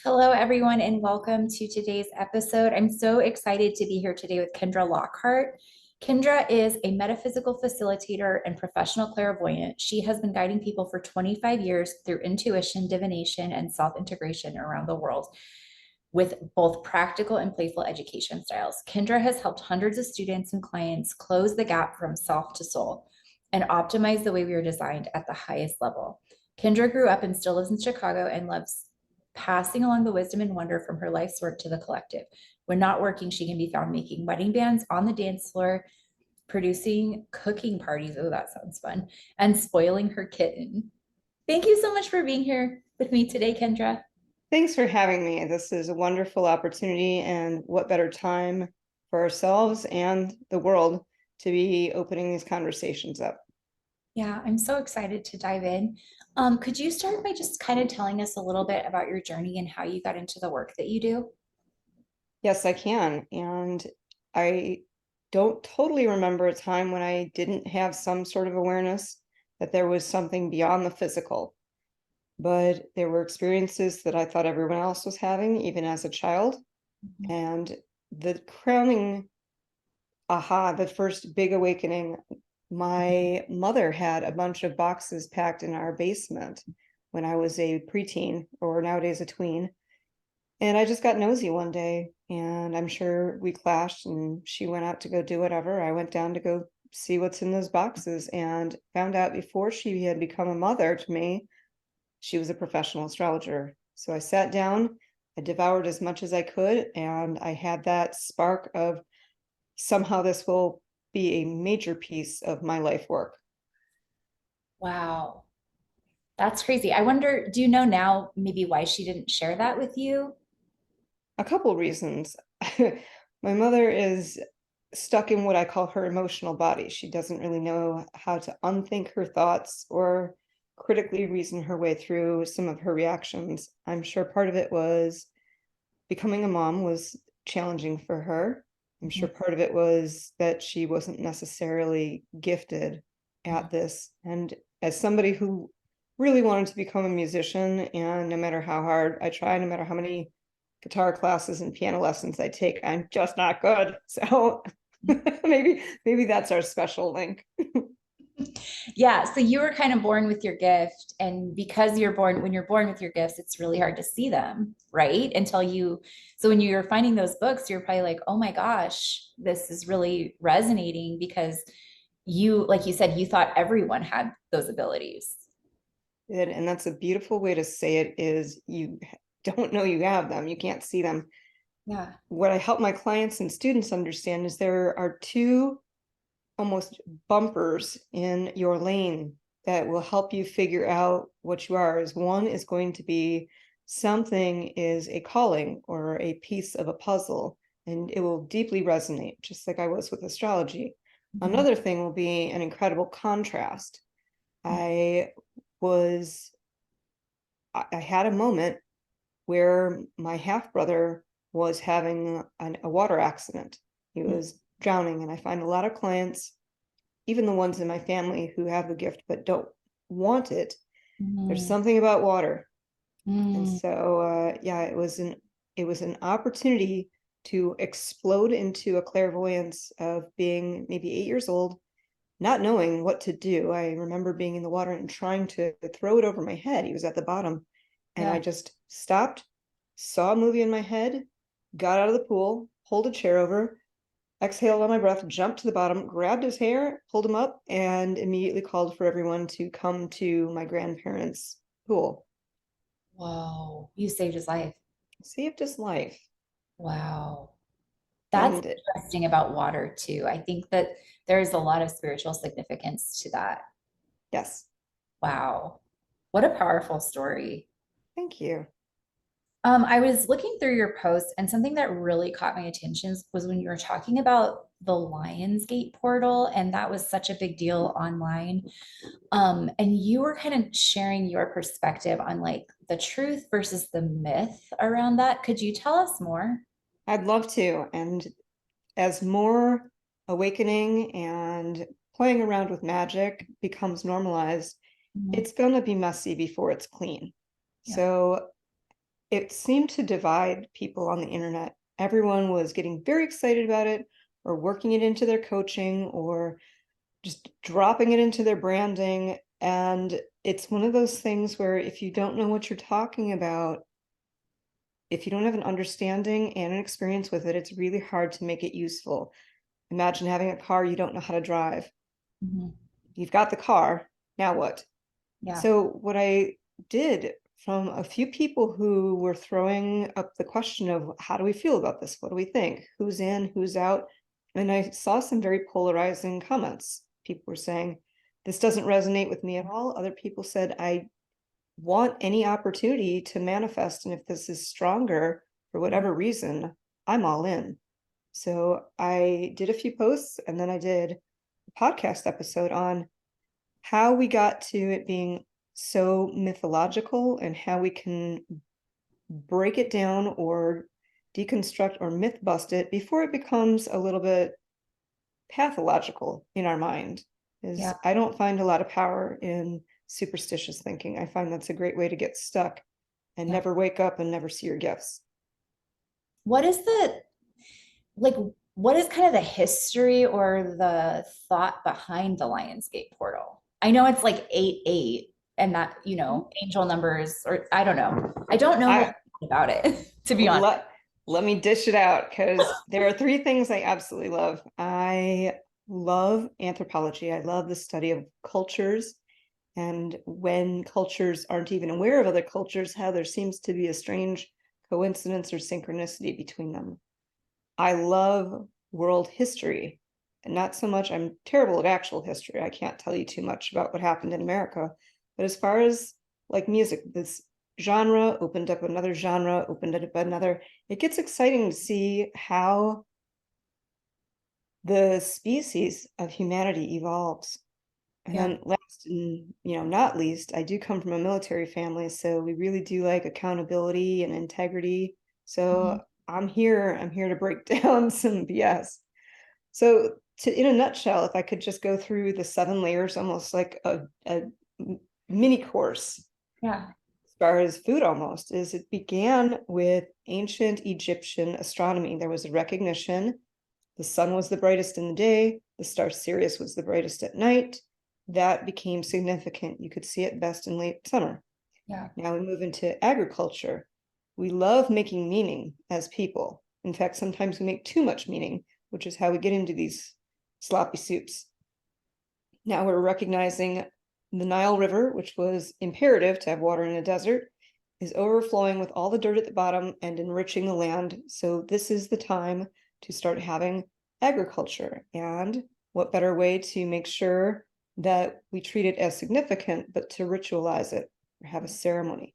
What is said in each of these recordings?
Hello, everyone, and welcome to today's episode. I'm so excited to be here today with Kendra Lockhart. Kendra is a metaphysical facilitator and professional clairvoyant. She has been guiding people for 25 years through intuition, divination, and self integration around the world with both practical and playful education styles. Kendra has helped hundreds of students and clients close the gap from self to soul and optimize the way we are designed at the highest level. Kendra grew up and still lives in Chicago and loves passing along the wisdom and wonder from her life's work to the collective. When not working, she can be found making wedding bands on the dance floor, producing cooking parties. Oh, that sounds fun. And spoiling her kitten. Thank you so much for being here with me today, Kendra. Thanks for having me. This is a wonderful opportunity, and what better time for ourselves and the world to be opening these conversations up. Yeah, I'm so excited to dive in. Could you start by just kind of telling us a little bit about your journey and how you got into the work that you do? Yes, I can. And I don't totally remember a time when I didn't have some sort of awareness that there was something beyond the physical. But there were experiences that I thought everyone else was having, even as a child. And the crowning the first big awakening, my mother had a bunch of boxes packed in our basement when I was a preteen, or nowadays a tween. And I just got nosy one day, and I'm sure we clashed, and she went out to go do whatever. I went down to go see what's in those boxes and found out before she had become a mother to me, she was a professional astrologer. So I sat down, I devoured as much as I could, and I had that spark of somehow this will be a major piece of my life work. Wow, that's crazy. I wonder, do you know now maybe why she didn't share that with you? A couple reasons. My mother is stuck in what I call her emotional body. She doesn't really know how to unthink her thoughts or critically reason her way through some of her reactions. I'm sure part of it was becoming a mom was challenging for her. I'm sure part of it was that she wasn't necessarily gifted at this. And as somebody who really wanted to become a musician, and no matter how hard I try, no matter how many guitar classes and piano lessons I take, I'm just not good. So maybe that's our special link. Yeah, so you were kind of born with your gift, and because when you're born with your gifts, it's really hard to see them, right? So when you're finding those books, you're probably like, oh my gosh, this is really resonating because like you said, you thought everyone had those abilities. And that's a beautiful way to say it, is you don't know you have them. You can't see them. Yeah. What I help my clients and students understand is there are two almost bumpers in your lane that will help you figure out what you are. Is one is going to be something is a calling or a piece of a puzzle, and it will deeply resonate, just like I was with astrology. Mhm. Another thing will be an incredible contrast. I was I had a moment where my half brother was having a water accident. He was drowning, and I find a lot of clients, even the ones in my family who have the gift but don't want it. There's Mhm. something about water, and Mhm. so yeah, it was an opportunity to explode into a clairvoyance of being maybe 8 years old, not knowing what to do. I remember being in the water and trying to throw it over my head. He was at the bottom, and I Yeah. just stopped, saw a movie in my head, got out of the pool, pulled a chair over, exhaled on my breath, jumped to the bottom, grabbed his hair, pulled him up, and immediately called for everyone to come to my grandparents' pool. Whoa, you saved his life. Saved his life. Wow. That's And interesting about water too. I think that there's a lot of spiritual significance to that. yes, Wow. What a powerful story. thank you. I was looking through your post, and something that really caught my attention was when you were talking about the Lionsgate portal, and that was such a big deal online. And you were kind of sharing your perspective on like the truth versus the myth around that. Could you tell us more? I'd love to. And as more awakening and playing around with magic becomes normalized, Mhm. it's going to be messy before it's clean. Yeah. So it seemed to divide people on the internet. Everyone was getting very excited about it, or working it into their coaching, or just dropping it into their branding. And it's one of those things where if you don't know what you're talking about, if you don't have an understanding and an experience with it, it's really hard to make it useful. Imagine having a car you don't know how to drive. Mhm. You've got the car, now what? Yeah. So what I did, from a few people who were throwing up the question of how do we feel about this? What do we think? Who's in, who's out? And I saw some very polarizing comments. People were saying, this doesn't resonate with me at all. Other people said, I want any opportunity to manifest. And if this is stronger for whatever reason, I'm all in. So I did a few posts, and then I did a podcast episode on how we got to it being so mythological and how we can break it down or deconstruct or myth bust it before it becomes a little bit pathological in our mind. Yeah. I don't find a lot of power in superstitious thinking. I find that's a great way to get stuck and Yeah. never wake up and never see your gifts. What is what is kind of the history or the thought behind the Lionsgate portal? I know it's like 8-8 and that, angel numbers, or I don't know. I don't know a I lot about it, to be honest. let me dish it out, because there are three things I absolutely love. I love anthropology. I love the study of cultures, and when cultures aren't even aware of other cultures, how there seems to be a strange coincidence or synchronicity between them. I love world history, and not so much, I'm terrible at actual history. I can't tell you too much about what happened in America. But as far as like music, this genre opened up another genre, opened up another. It gets exciting to see how the species of humanity evolves. And Yeah. then last and not least, I do come from a military family, so we really do like accountability and integrity. So Mhm. I'm here to break down some BS. So in a nutshell, if I could just go through the 7 layers, almost like a mini course, Yeah. as far as food almost, is it began with ancient Egyptian astronomy. There was a recognition the sun was the brightest in the day, the star Sirius was the brightest at night. That became significant. You could see it best in late summer. Yeah. Now we move into agriculture. We love making meaning as people. In fact, sometimes we make too much meaning, which is how we get into these sloppy soups. Now we're recognizing the Nile River, which was imperative to have water in a desert, is overflowing with all the dirt at the bottom and enriching the land. So this is the time to start having agriculture. And what better way to make sure that we treat it as significant, but to ritualize it or have a ceremony.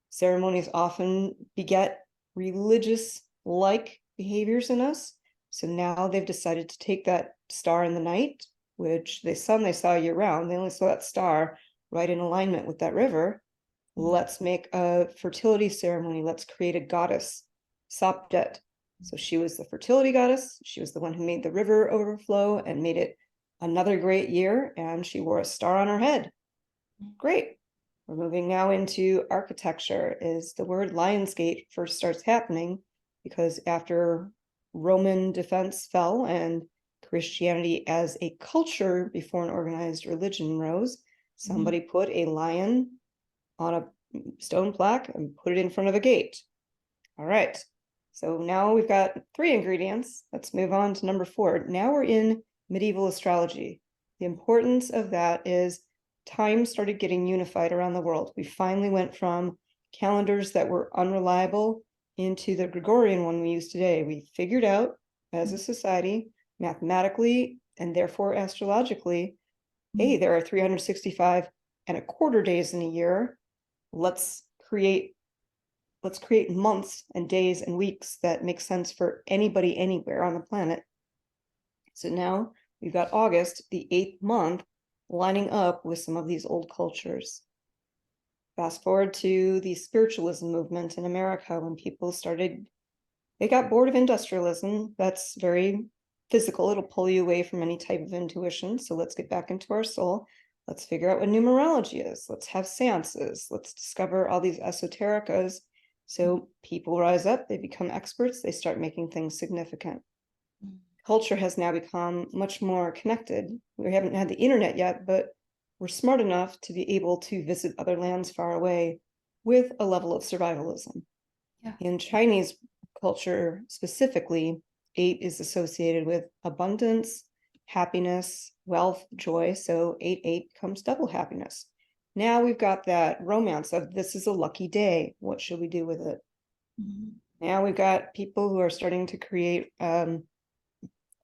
Ceremonies often beget religious-like behaviors in us. So now they've decided to take that star in the night, which they saw year round. They only saw that star right in alignment with that river. Let's make a fertility ceremony. Let's create a goddess, Sapdet. So she was the fertility goddess. She was the one who made the river overflow and made it another great year. And she wore a star on her head. Great. We're moving now into architecture. Is the word Lionsgate first starts happening because after Roman defense fell and Christianity as a culture before an organized religion rose, somebody put a lion on a stone plaque and put it in front of a gate. All right. So now we've got 3 ingredients. Let's move on to number 4. Now we're in medieval astrology. The importance of that is time started getting unified around the world. We finally went from calendars that were unreliable into the Gregorian one we use today. We figured out as a society, mathematically and therefore astrologically, hey, there are 365 and a quarter days in a year. Let's create months and days and weeks that make sense for anybody anywhere on the planet. So now we've got August, the 8th month, lining up with some of these old cultures. Fast forward to the spiritualism movement in America, when people they got bored of industrialism. That's very physical. It'll pull you away from any type of intuition. So let's get back into our soul. Let's figure out what numerology is. Let's have seances. Let's discover all these esotericas So people rise up, they become experts, they start making things significant. Culture has now become much more connected. We haven't had the internet yet, but we're smart enough to be able to visit other lands far away with a level of survivalism. Yeah. In Chinese culture specifically, 8 is associated with abundance, happiness, wealth, joy. So 8 comes double happiness. Now we've got that romance of this is a lucky day. What should we do with it? Now we've got people who are starting to create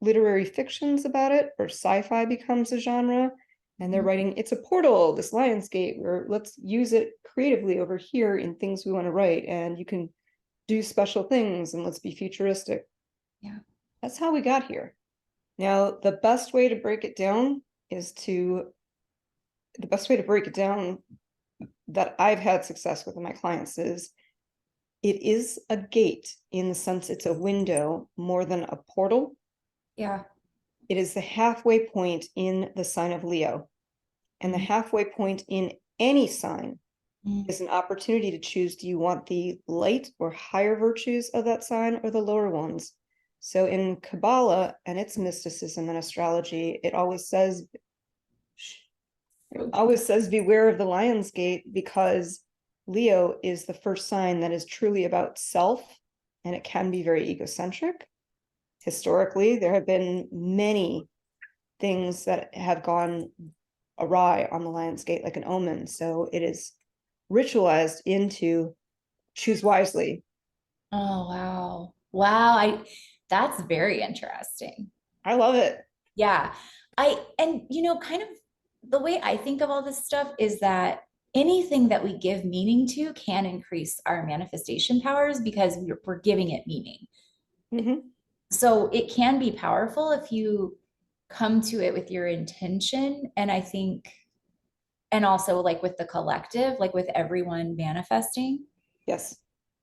literary fictions about it, or sci-fi becomes a genre, and they're writing, it's a portal, this Lionsgate, or let's use it creatively over here in things we want to write, and you can do special things, and let's be futuristic. Yeah. That's how we got here. Now, the best way to break it down that I've had success with in my clients is it is a gate in the sense it's a window more than a portal. Yeah. It is the halfway point in the sign of Leo. And the halfway point in any sign is an opportunity to choose, do you want the light or higher virtues of that sign or the lower ones? So in Kabbalah and its mysticism and astrology, it always says beware of the lion's gate, because Leo is the first sign that is truly about self, and it can be very egocentric. Historically, there have been many things that have gone awry on the lion's gate, like an omen. So it is ritualized into choose wisely. Oh, wow. Wow. That's very interesting. I love it. Yeah. And kind of the way I think of all this stuff is that anything that we give meaning to can increase our manifestation powers because we're giving it meaning. Mm-hmm. So it can be powerful if you come to it with your intention. And I think, and also like with the collective, like with everyone manifesting. Yes.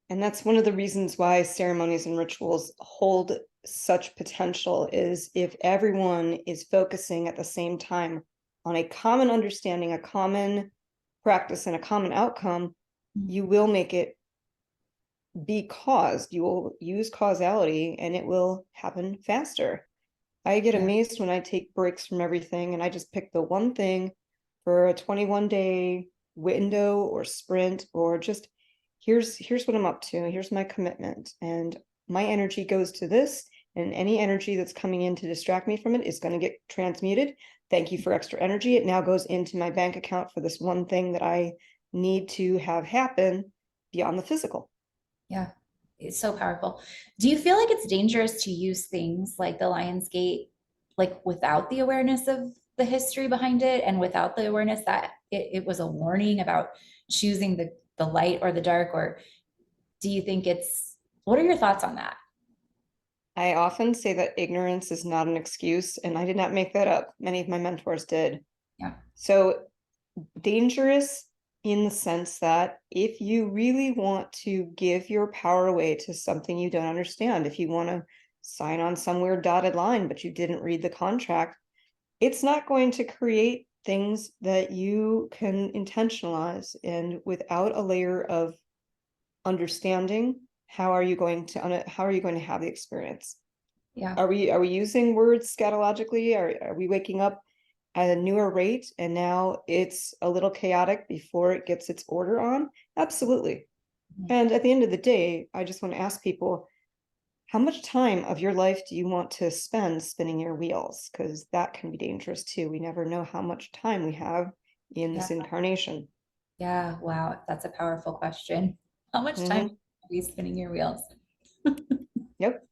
And that's one of the reasons why ceremonies and rituals hold such potential, is if everyone is focusing at the same time on a common understanding, a common practice, and a common outcome, you will make it be caused. You will use causality and it will happen faster. I get amazed when I take breaks from everything and I just pick the one thing for a 21-day window or sprint, or just here's what I'm up to. Here's my commitment, and my energy goes to this, and any energy that's coming in to distract me from it is going to get transmuted. Thank you for extra energy. It now goes into my bank account for this one thing that I need to have happen beyond the physical. Yeah, it's so powerful. Do you feel like it's dangerous to use things like the Lion's Gate, like without the awareness of the history behind it and without the awareness that it was a warning about choosing the light or the dark? Or do you think what are your thoughts on that? I often say that ignorance is not an excuse, and I did not make that up. Many of my mentors did. Yeah. So dangerous in the sense that if you really want to give your power away to something you don't understand, if you want to sign on somewhere dotted line, but you didn't read the contract, it's not going to create things that you can intentionalize. And without a layer of understanding, how are you going to have the experience? Yeah. Are we using words scatologically? Are we waking up at a newer rate and now it's a little chaotic before it gets its order on? Absolutely. And at the end of the day, I just want to ask people, how much time of your life do you want to spend spinning your wheels? Because that can be dangerous too. We never know how much time we have in this incarnation. Yeah. Wow. That's a powerful question. How much time are you spinning your wheels? Yep.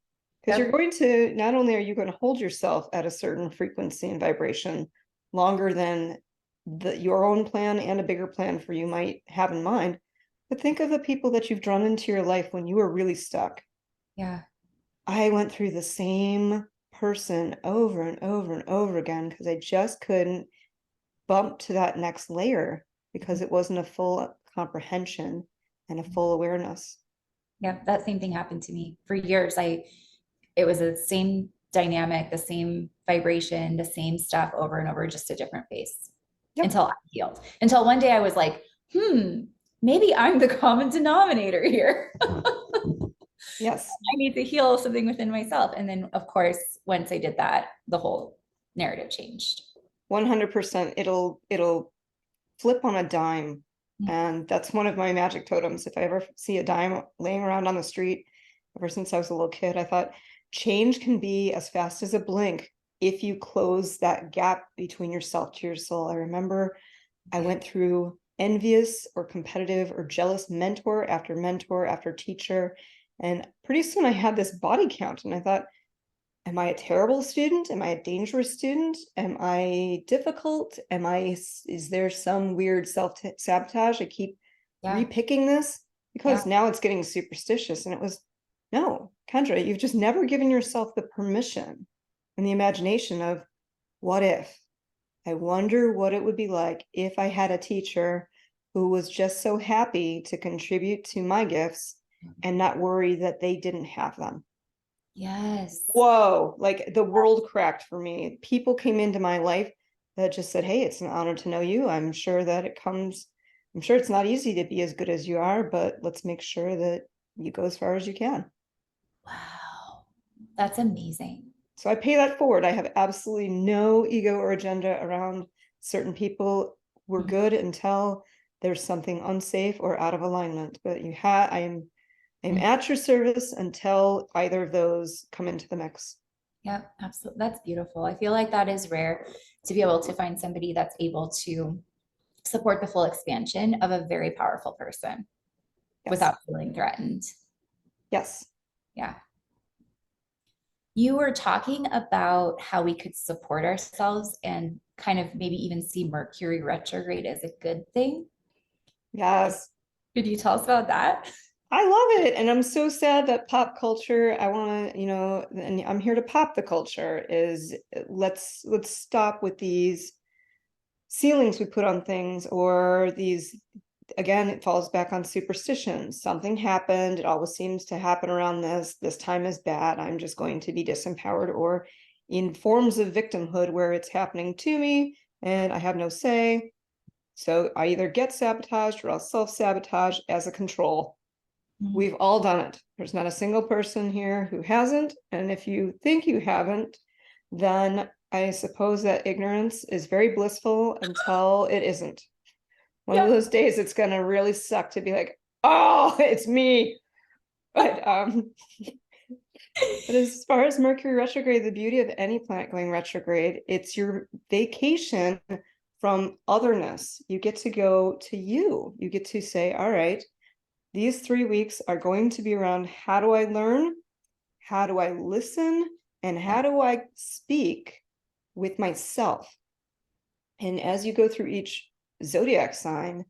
Because you're going to, not only are you going to hold yourself at a certain frequency and vibration longer than your own plan and a bigger plan for you might have in mind, but think of the people that you've drawn into your life when you were really stuck. Yeah. I went through the same person over and over and over again because I just couldn't bump to that next layer because it wasn't a full comprehension and a full awareness. Yeah. That same thing happened to me for years. It was the same dynamic, the same vibration, the same stuff over and over, just a different face until I healed. Until one day I was like, maybe I'm the common denominator here. Yes, I need to heal something within myself. And then, of course, once I did that, the whole narrative changed. 100%. It'll flip on a dime. And that's one of my magic totems. If I ever see a dime laying around on the street, ever since I was a little kid, I thought change can be as fast as a blink if you close that gap between yourself to your soul. I remember I went through envious or competitive or jealous mentor after teacher. And pretty soon I had this body count, and I thought, am I a terrible student? Am I a dangerous student? Am I difficult? Is there some weird self-sabotage? I keep Yeah. repicking this Yeah. because now it's getting superstitious. And it was, no, Kendra, you've just never given yourself the permission and the imagination of what if? I wonder what it would be like if I had a teacher who was just so happy to contribute to my gifts and not worry that they didn't have them. Yes. Whoa, like the world cracked for me. People came into my life that just said, hey, it's an honor to know you. I'm sure it's not easy to be as good as you are, but let's make sure that you go as far as you can. Wow. That's amazing. So I pay that forward. I have absolutely no ego or agenda around certain people. We're good until there's something unsafe or out of alignment. But I'm at your service until either of those come into the mix. Yep, absolutely. That's beautiful. I feel like that is rare to be able to find somebody that's able to support the full expansion of a very powerful person Yes. without feeling threatened. Yes. Yeah. You were talking about how we could support ourselves and kind of maybe even see Mercury retrograde as a good thing. Yes. Could you tell us about that? I love it. And I'm so sad that pop culture, I want to, and I'm here to pop the culture is let's stop with these ceilings we put on things, or these, again, it falls back on superstition. Something happened, it always seems to happen around this time is bad, I'm just going to be disempowered, or in forms of victimhood where it's happening to me and I have no say. So I either get sabotaged or I'll self-sabotage as a control. We've all done it. There's not a single person here who hasn't. And if you think you haven't, then I suppose that ignorance is very blissful until it isn't. One of Yeah. those days it's going to really suck to be like, oh, it's me. But but as far as Mercury retrograde, the beauty of any planet going retrograde, it's your vacation from otherness. You get to go to you. You get to say, all right, these 3 weeks are going to be around how do I learn? How do I listen? And how do I speak with myself? And as you go through each zodiac sign,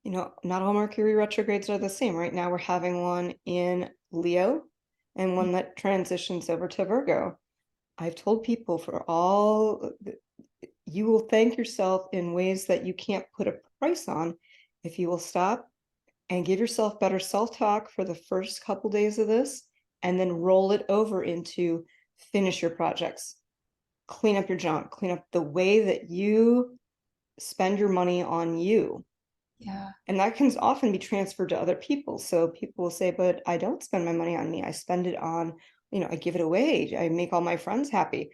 not all Mercury retrogrades are the same. Right now, we're having one in Leo and one that transitions over to Virgo. I've told people you will thank yourself in ways that you can't put a price on if you will stop and give yourself better self-talk for the first couple days of this, and then roll it over into finish your projects, clean up your junk, clean up the way that you spend your money on you. Yeah. And that can often be transferred to other people. So people will say, but I don't spend my money on me. I spend it on, I give it away. I make all my friends happy.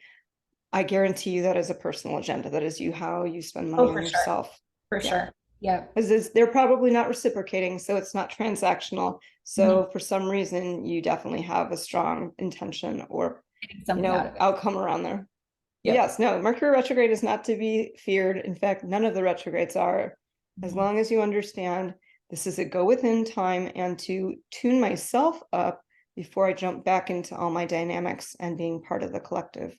I guarantee you that is a personal agenda. That is how you spend money Oh, on for sure. yourself. For Yeah. sure. Yeah. Because they're probably not reciprocating, so it's not transactional. So for some reason, you definitely have a strong intention or, Getting something out of it. outcome around there. But Yep. yes, no, Mercury retrograde is not to be feared. In fact, none of the retrogrades are, as long as you understand this is a go within time and to tune myself up before I jump back into all my dynamics and being part of the collective.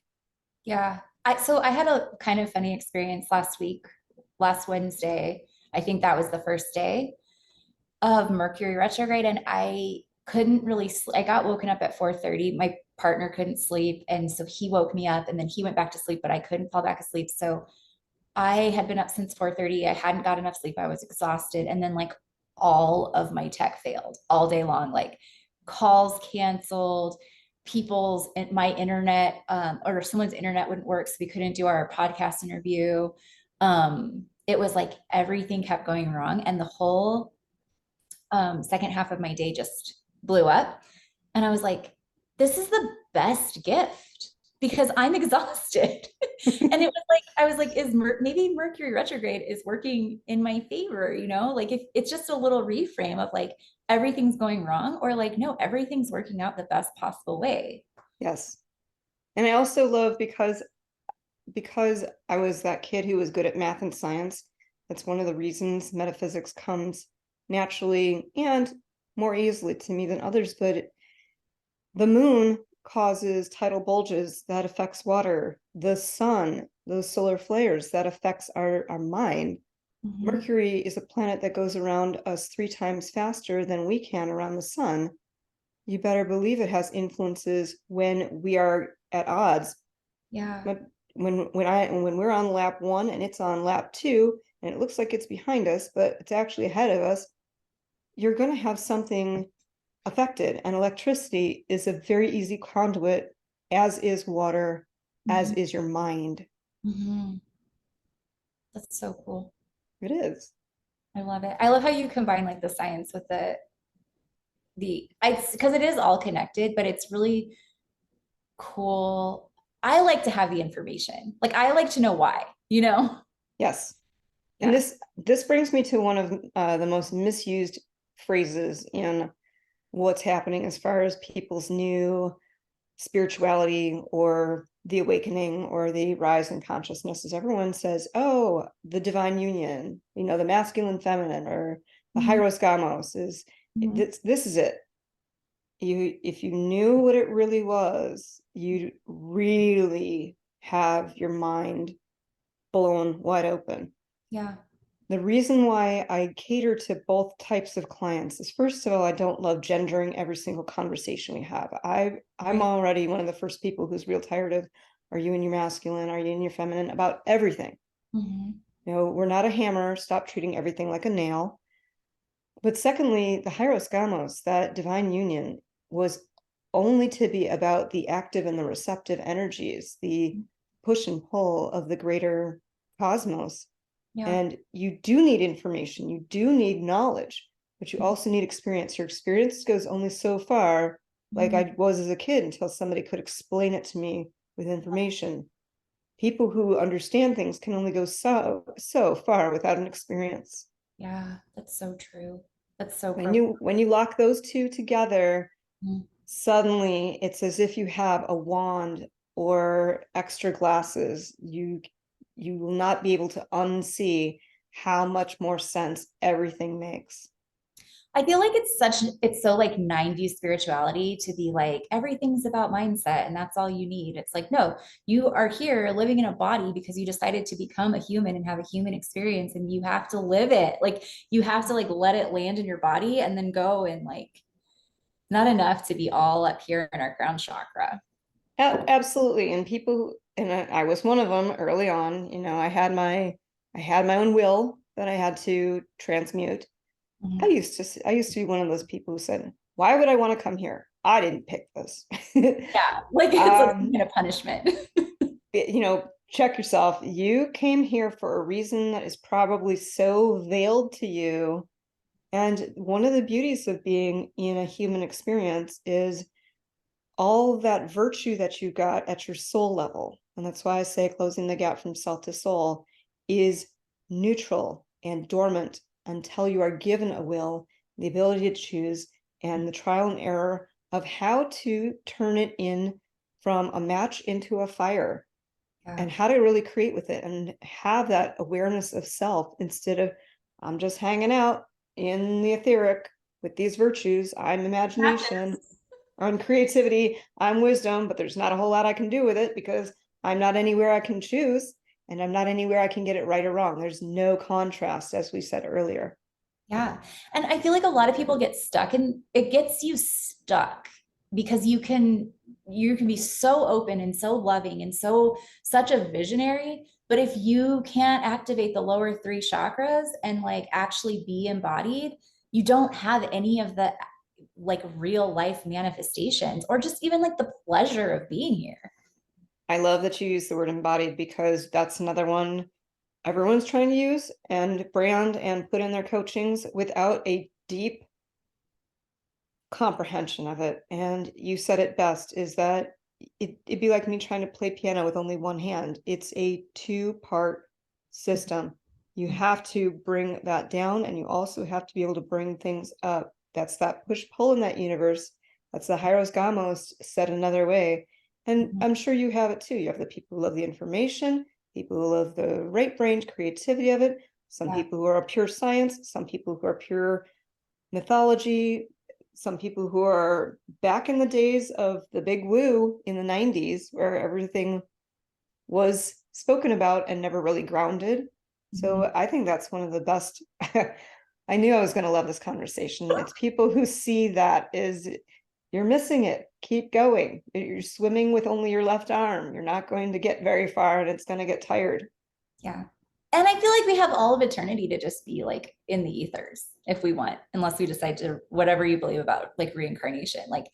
Yeah. So I had a kind of funny experience last week, last Wednesday. I think that was the first day of Mercury retrograde, and I couldn't really I got woken up at 4:30. My partner couldn't sleep, and so he woke me up and then he went back to sleep, but I couldn't fall back asleep. So I had been up since 4:30. I hadn't got enough sleep. I was exhausted, and then like all of my tech failed all day long. Like calls canceled, my internet or someone's internet wouldn't work, so we couldn't do our podcast interview. It was like everything kept going wrong, and the whole second half of my day just blew up. And I was like, this is the best gift because I'm exhausted. And it was like, I was like, maybe Mercury retrograde is working in my favor, like if it's just a little reframe of like everything's going wrong, or like, no, everything's working out the best possible way. Yes. And I also love because I was that kid who was good at math and science. That's one of the reasons metaphysics comes naturally and more easily to me than others. But the moon causes tidal bulges that affects water. The sun, those solar flares, that affects our mind. Mm-hmm. Mercury is a planet that goes around us 3 times faster than we can around the sun. You better believe it has influences when we are at odds. Yeah. When we're on lap 1 and it's on lap 2 and it looks like it's behind us, but it's actually ahead of us, you're going to have something affected. And electricity is a very easy conduit, as is water, as Mm-hmm. is your mind. Mm-hmm. That's so cool. It is. I love it. I love how you combine like the science with because it is all connected, but it's really cool. I like to have the information. Like I like to know why. Yes. And Yeah. this brings me to one of the most misused phrases in what's happening as far as people's new spirituality or the awakening or the rise in consciousness. Is everyone says, oh, the divine union, the masculine feminine, or the Mhm. hierosgamos is Mhm. this is it. If you knew what it really was, you'd really have your mind blown wide open. Yeah. The reason why I cater to both types of clients is, first of all, I don't love gendering every single conversation we have. I'm Right. already one of the first people who's real tired of, are you in your masculine? Are you in your feminine? About everything. Mhm. We're not a hammer. Stop treating everything like a nail. But secondly, the hierosgamos, that divine union, was only to be about the active and the receptive energies, the push and pull of the greater cosmos. Yeah. And you do need information, you do need knowledge, but you Mhm. also need experience. Your experience goes only so far, like Mhm. I was as a kid, until somebody could explain it to me with information. People who understand things can only go so far without an experience. Yeah. That's so true. That's so When profound. you lock those two together, Mhm. suddenly it's as if you have a wand or extra glasses. You will not be able to unsee how much more sense everything makes. I feel like it's so like 90s spirituality to be like everything's about mindset and that's all you need. It's like, no, you are here living in a body because you decided to become a human and have a human experience and you have to live it. Like you have to like let it land in your body and then go and like not enough to be all up here in our crown chakra. Absolutely. And people, and I was one of them early on. I had my own will that I had to transmute. Mhm. I used to be one of those people who said, why would I want to come here? I didn't pick this. Yeah, like it's like some um, kind of punishment. check yourself. You came here for a reason that is probably so veiled to you. And one of the beauties of being in a human experience is all that virtue that you got at your soul level. And that's why I say closing the gap from self to soul is neutral and dormant until you are given a will, the ability to choose, and the trial and error of how to turn it in from a match into a fire, Yeah. and how to really create with it and have that awareness of self instead of, I'm just hanging out in the etheric with these virtues. I'm imagination, on creativity, I'm wisdom, but there's not a whole lot I can do with it because I'm not anywhere I can choose and I'm not anywhere I can get it right or wrong. There's no contrast, as we said earlier. Yeah. And I feel like a lot of people get stuck and it gets you stuck because you can be so open and so loving and such a visionary, but if you can't activate the lower 3 chakras and like actually be embodied, you don't have any of the like real life manifestations or just even like the pleasure of being here. I love that you use the word embodied because that's another one everyone's trying to use and brand and put in their coachings without a deep comprehension of it. And you said it best, is that it'd be like me trying to play piano with only one hand. It's a two-part system. You have to bring that down, and you also have to be able to bring things up. That's that push-pull in that universe. That's the Hyros Gamos said another way. And I'm sure you have it too. You have the people who love the information, people who love the right-brained creativity of it, some Yeah. people who are pure science, some people who are pure mythology, some people who are back in the days of the big woo in the 90s, where everything was spoken about and never really grounded. So I think that's one of the best. I knew I was going to love this conversation. It's people who see that is, you're missing it. Keep going. You're swimming with only your left arm. You're not going to get very far, and it's going to get tired. Yeah. And I feel like we have all of eternity to just be like in the ethers if we want, unless we decide to, whatever you believe about like reincarnation. Like,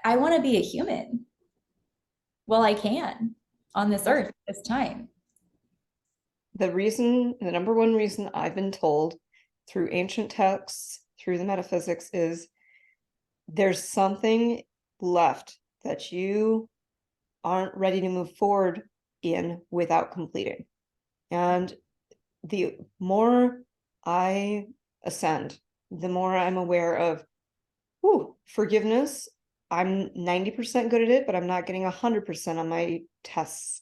I want to be a human while I can on this earth this time. The number one reason I've been told through ancient texts, through the metaphysics, is there's something left that you aren't ready to move forward in without completing. And the more I ascend, the more I'm aware of, forgiveness. I'm 90% good at it, but I'm not getting 100% on my tests.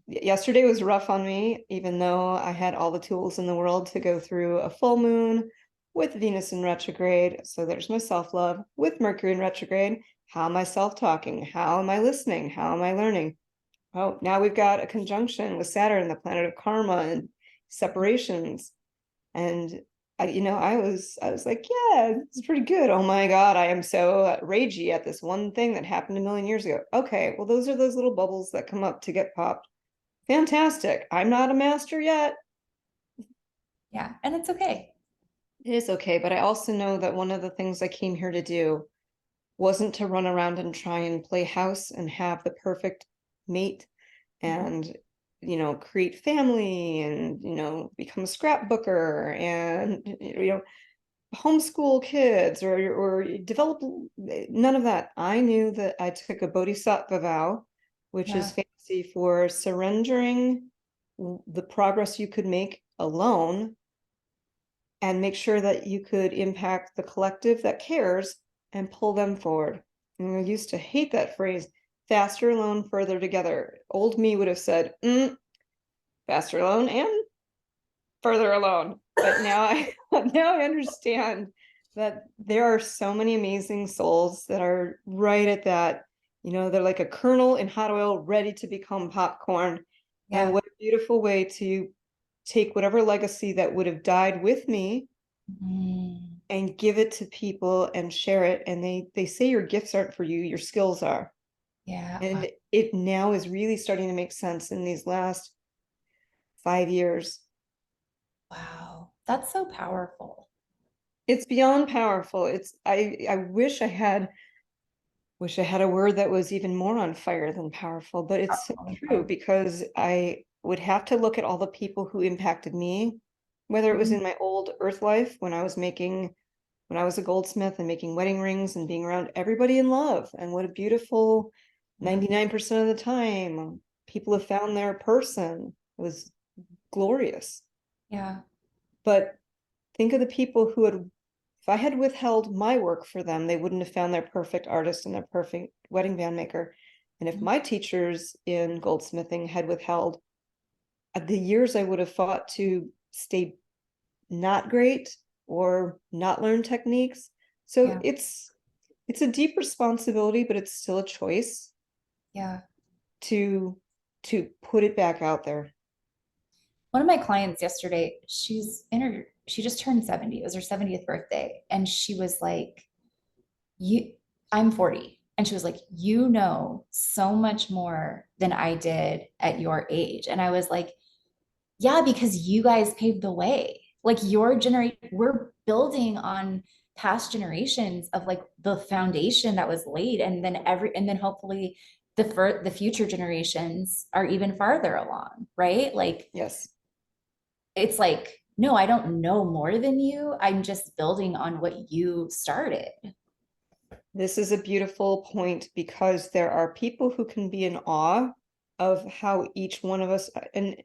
Yesterday was rough on me, even though I had all the tools in the world to go through a full moon with Venus in retrograde. So there's my self-love. With Mercury in retrograde, how am I self-talking? How am I listening? How am I learning? Oh, now we've got a conjunction with Saturn, the planet of karma and separations. And I was like, yeah, it's pretty good. Oh my God, I am so ragey at this one thing that happened a million years ago. Okay, well, those are those little bubbles that come up to get popped. Fantastic. I'm not a master yet. Yeah. And it's okay. It is okay, but I also know that one of the things I came here to do wasn't to run around and try and play house and have the perfect mate and create family and become a scrapbooker and homeschool kids or develop. None of that. I knew that I took a bodhisattva vow, which is fancy for surrendering the progress you could make alone and make sure that you could impact the collective that cares and pull them forward. And I used to hate that phrase, faster alone, further together. Old me would have said, faster alone and further alone. But now I understand that there are so many amazing souls that are right at that. They're like a kernel in hot oil ready to become popcorn. Yeah. And what a beautiful way to take whatever legacy that would have died with me and give it to people and share it. And they say your gifts aren't for you, your skills are. Yeah. And it now is really starting to make sense in these last 5 years. Wow. That's so powerful. It's beyond powerful. I wish I had a word that was even more on fire than powerful, but it's so true, because I would have to look at all the people who impacted me, whether it was in my old earth life when I was a goldsmith and making wedding rings and being around everybody in love. And what a beautiful 99% of the time people have found their person. It was glorious. Yeah. But think of the people who had, if I had withheld my work for them, they wouldn't have found their perfect artist and their perfect wedding band maker. And if my teachers in goldsmithing had withheld the years I would have fought to stay not great or not learn techniques. So it's a deep responsibility, but it's still a choice. Yeah. To put it back out there. One of my clients yesterday, she just turned 70. It was her 70th birthday. And she was like, I'm 40. And she was like, you know so much more than I did at your age. And I was like, yeah, because you guys paved the way. Like your generation, we're building on past generations of like the foundation that was laid. And then hopefully the future generations are even farther along, right? Like, yes, it's like no, I don't know more than you. I'm just building on what you started. This is a beautiful point because there are people who can be in awe of how each one of us, and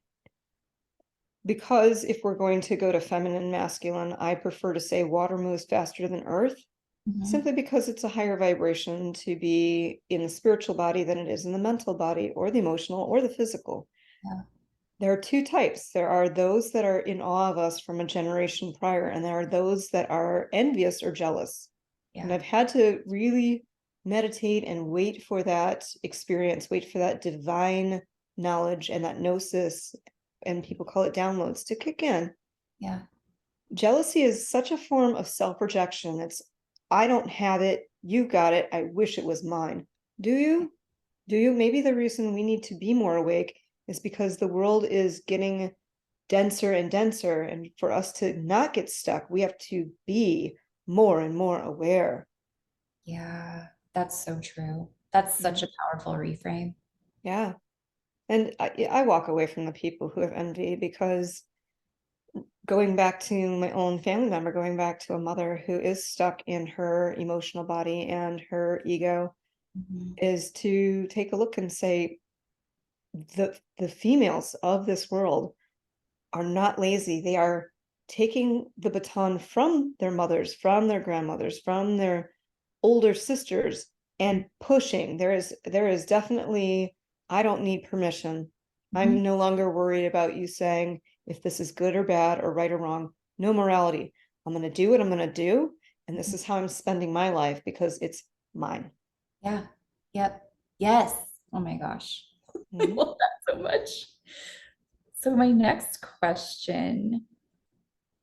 because if we're going to go to feminine, masculine, I prefer to say water moves faster than earth, Mhm. simply because it's a higher vibration to be in the spiritual body than it is in the mental body or the emotional or the physical. Yeah, There are two types. There are those that are in awe of us from a generation prior, and there are those that are envious or jealous. And yeah, I've had to really meditate and wait for that experience, wait for that divine knowledge and that gnosis, and people call it downloads, to kick in. yeah, Jealousy is such a form of self-rejection. It's, I don't have it, you got it, I wish it was mine. Do you? Do you? Maybe the reason we need to be more awake is because the world is getting denser and denser, and for us to not get stuck, we have to be more and more aware. yeah. That's so true. That's such Yeah. a powerful reframe. Yeah. And I walk away from the people who have envy because going back to my own family member, going back to a mother who is stuck in her emotional body and her ego, Mhm. is to take a look and say, the females of this world are not lazy. They are taking the baton from their mothers, from their grandmothers, from their older sisters, and pushing. There is definitely, I don't need permission. I'm Mhm. no longer worried about you saying if this is good or bad or right or wrong. No morality. I'm going to do what I'm going to do, and this is how I'm spending my life because it's mine. Yeah. Yep. Yes. Oh my gosh. I Mhm. love that so much. So my next question,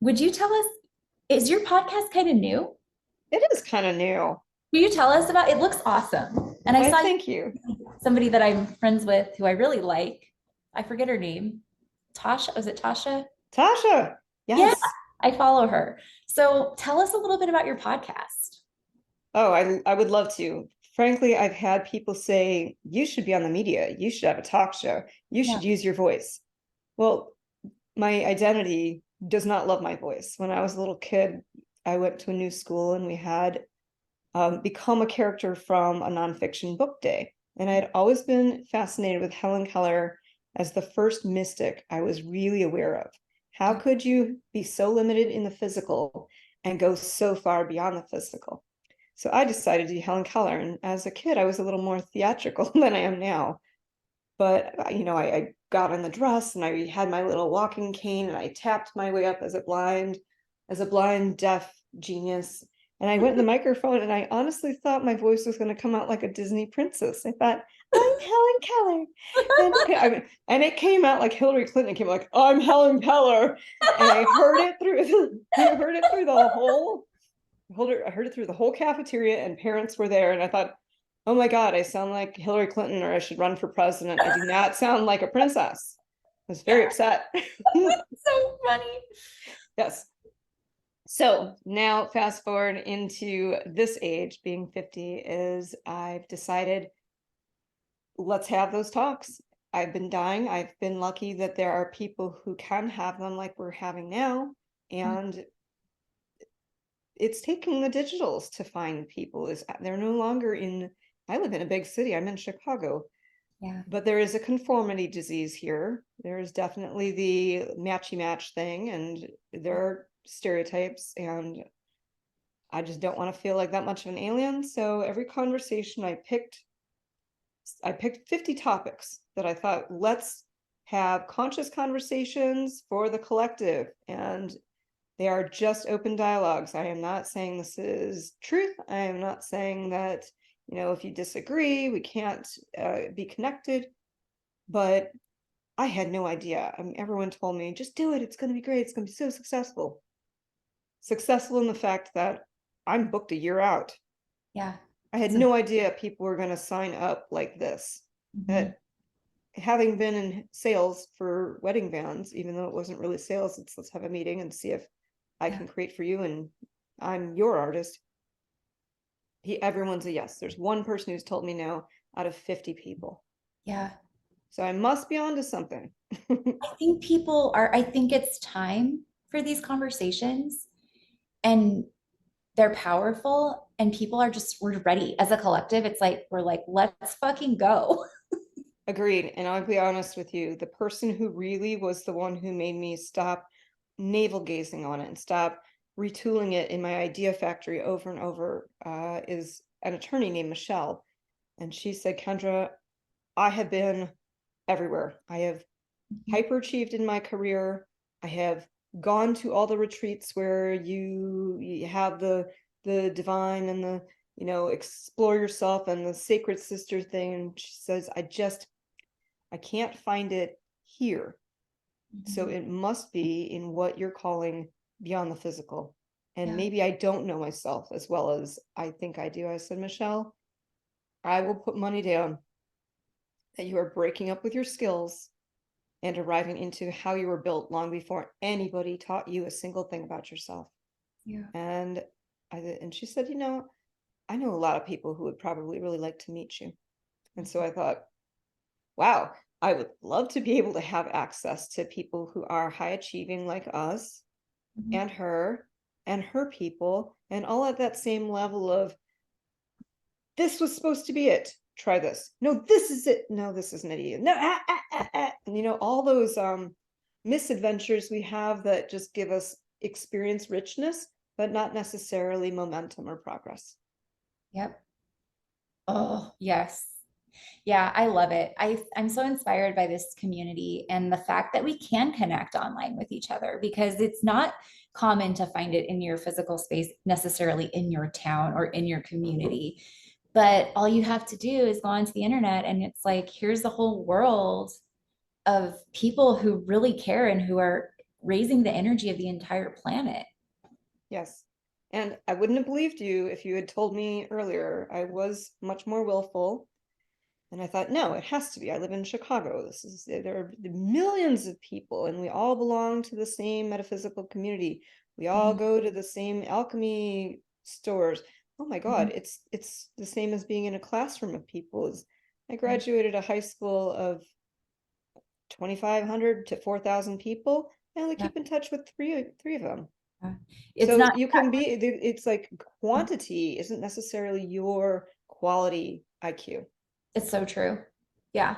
would you tell us, is your podcast kind of new? It is kind of new. Will you tell us about it? Looks awesome. And I I saw you, thank you. somebody that I'm friends with who I really like. I forget her name. Tasha, was it Tasha? Tasha. Yeah, Yes. I follow her. So tell us a little bit about your podcast. Oh, I would love to. Frankly, I've had people say, you should be on the media. You should have a talk show. You Yeah. should use your voice. Well, my identity does not love my voice. When I was a little kid, I went to a new school and we had become a character from a nonfiction book day. And I had always been fascinated with Helen Keller as the first mystic I was really aware of. How could you be so limited in the physical and go so far beyond the physical? So I decided to do Helen Keller. And as a kid, I was a little more theatrical than I am now. But, I got in the dress and I had my little walking cane and I tapped my way up as a blind, deaf genius. And I went in the microphone and I honestly thought my voice was going to come out like a Disney princess. I thought, I'm Helen Keller. And it came out like Hillary Clinton came like, I'm Helen Keller. And I heard it through I heard it through the whole I heard it through the whole cafeteria, and parents were there. And I thought, oh my God, I sound like Hillary Clinton, or I should run for president. I do not sound like a princess. I was very upset. So funny. Yes. So now, fast forward into this age, being 50, is I've decided, let's have those talks. I've been dying. I've been lucky that there are people who can have them like we're having now. And it's taking the digitals to find people. Is they're no longer in, I live in a big city, I'm in Chicago, Yeah. but there is a conformity disease here. There is definitely the matchy match thing, and there are stereotypes, and I just don't want to feel like that much of an alien. So every conversation I picked 50 topics that I thought, let's have conscious conversations for the collective. And they are just open dialogues. I am not saying this is truth. I am not saying that, if you disagree, we can't be connected. But I had no idea. I mean, everyone told me, just do it. It's going to be great. It's going to be so successful. Successful in the fact that I'm booked a year out. Yeah. I had So, no idea people were going to sign up like this. mhm. That having been in sales for wedding bands, even though it wasn't really sales, it's let's have a meeting and see if I Yeah. can create for you and I'm your artist. Everyone's a yes. There's one person who's told me no out of 50 people. Yeah. So I must be onto something. I think people are, I think it's time. for these conversations, and they're powerful, and people are just, we're ready as a collective. It's like, we're like, let's fucking go. Agreed. And I'll be honest with you, the person who really was the one who made me stop navel gazing on it and stop retooling it in my idea factory over and over is an attorney named Michelle. And she said, Kendra, I have been everywhere. I have hyperachieved in my career. I have gone to all the retreats where you have the divine and the, explore yourself and the sacred sister thing. And she says, I can't find it here. So it must be in what you're calling beyond the physical. And maybe I don't know myself as well as I think I do. I said, Michelle, I will put money down that you are breaking up with your skills and arriving into how you were built long before anybody taught you a single thing about yourself. Yeah. And she said, I know a lot of people who would probably really like to meet you. And so I thought, wow, I would love to be able to have access to people who are high achieving like us and her people, and all at that same level of, this was supposed to be it. Try this. No, this is it. No, this isn't it either. No, And all those misadventures we have that just give us experience richness, but not necessarily momentum or progress. Yep. Oh, yes. Yeah, I love it. I'm so inspired by this community and the fact that we can connect online with each other, because it's not common to find it in your physical space, necessarily in your town or in your community. But all you have to do is go onto the internet, and it's like, here's the whole world of people who really care and who are raising the energy of the entire planet. Yes. And I wouldn't have believed you if you had told me earlier. I was much more willful. And I thought, no, it has to be. I live in Chicago. There are millions of people, and we all belong to the same metaphysical community. We all go to the same alchemy stores. Oh my God, it's the same as being in a classroom of people. I graduated a high school of 2,500 to 4,000 people. I only keep in touch with three of them. It's So not, you can be, it's like quantity isn't necessarily your quality IQ. it's so true. Yeah.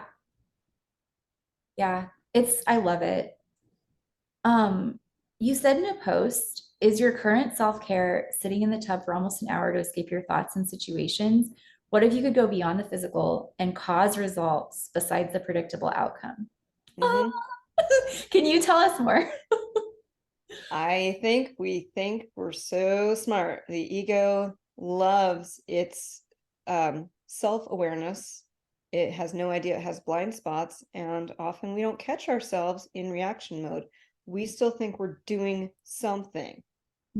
Yeah. I love it. Um, you said in a post, is your current self-care sitting in the tub for almost an hour to escape your thoughts and situations? What if you could go beyond the physical and cause results besides the predictable outcome? Mm-hmm. Can you tell us more? I think we think we're so smart. The ego loves its self-awareness. It has no idea it has blind spots, and often we don't catch ourselves in reaction mode. We still think we're doing something.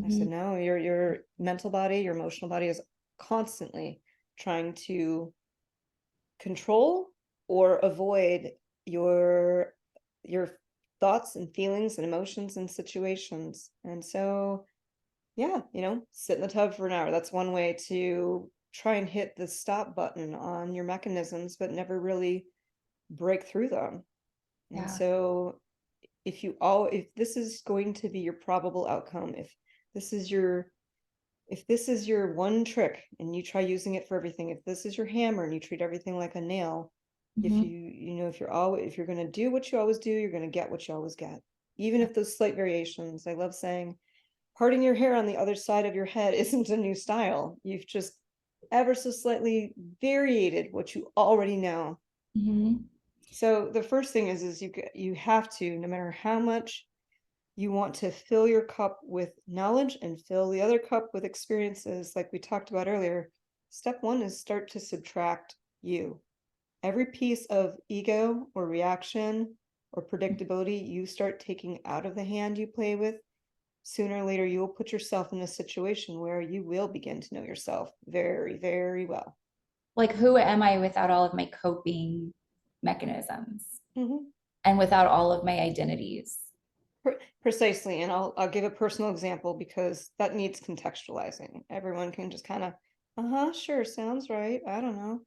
I said, no, your mental body, your emotional body is constantly trying to control or avoid your thoughts and feelings and emotions and situations. And so, yeah, sit in the tub for an hour. That's one way to try and hit the stop button on your mechanisms, but never really break through them. And Yeah. so if this is going to be your probable outcome, if this is your one trick and you try using it for everything, if this is your hammer and you treat everything like a nail, if you're going to do what you always do, you're going to get what you always get, even if those slight variations. I love saying parting your hair on the other side of your head isn't a new style. You've just ever so slightly variated what you already know. So the first thing is you have to, no matter how much you want to fill your cup with knowledge and fill the other cup with experiences, like we talked about earlier, step one is start to subtract you. Every piece of ego or reaction or predictability you start taking out of the hand you play with, sooner or later you will put yourself in a situation where you will begin to know yourself very, very well. Like, who am I without all of my coping mechanisms and without all of my identities? Precisely. And I'll give a personal example because that needs contextualizing. Everyone can just kind of, sure, sounds right. I don't know.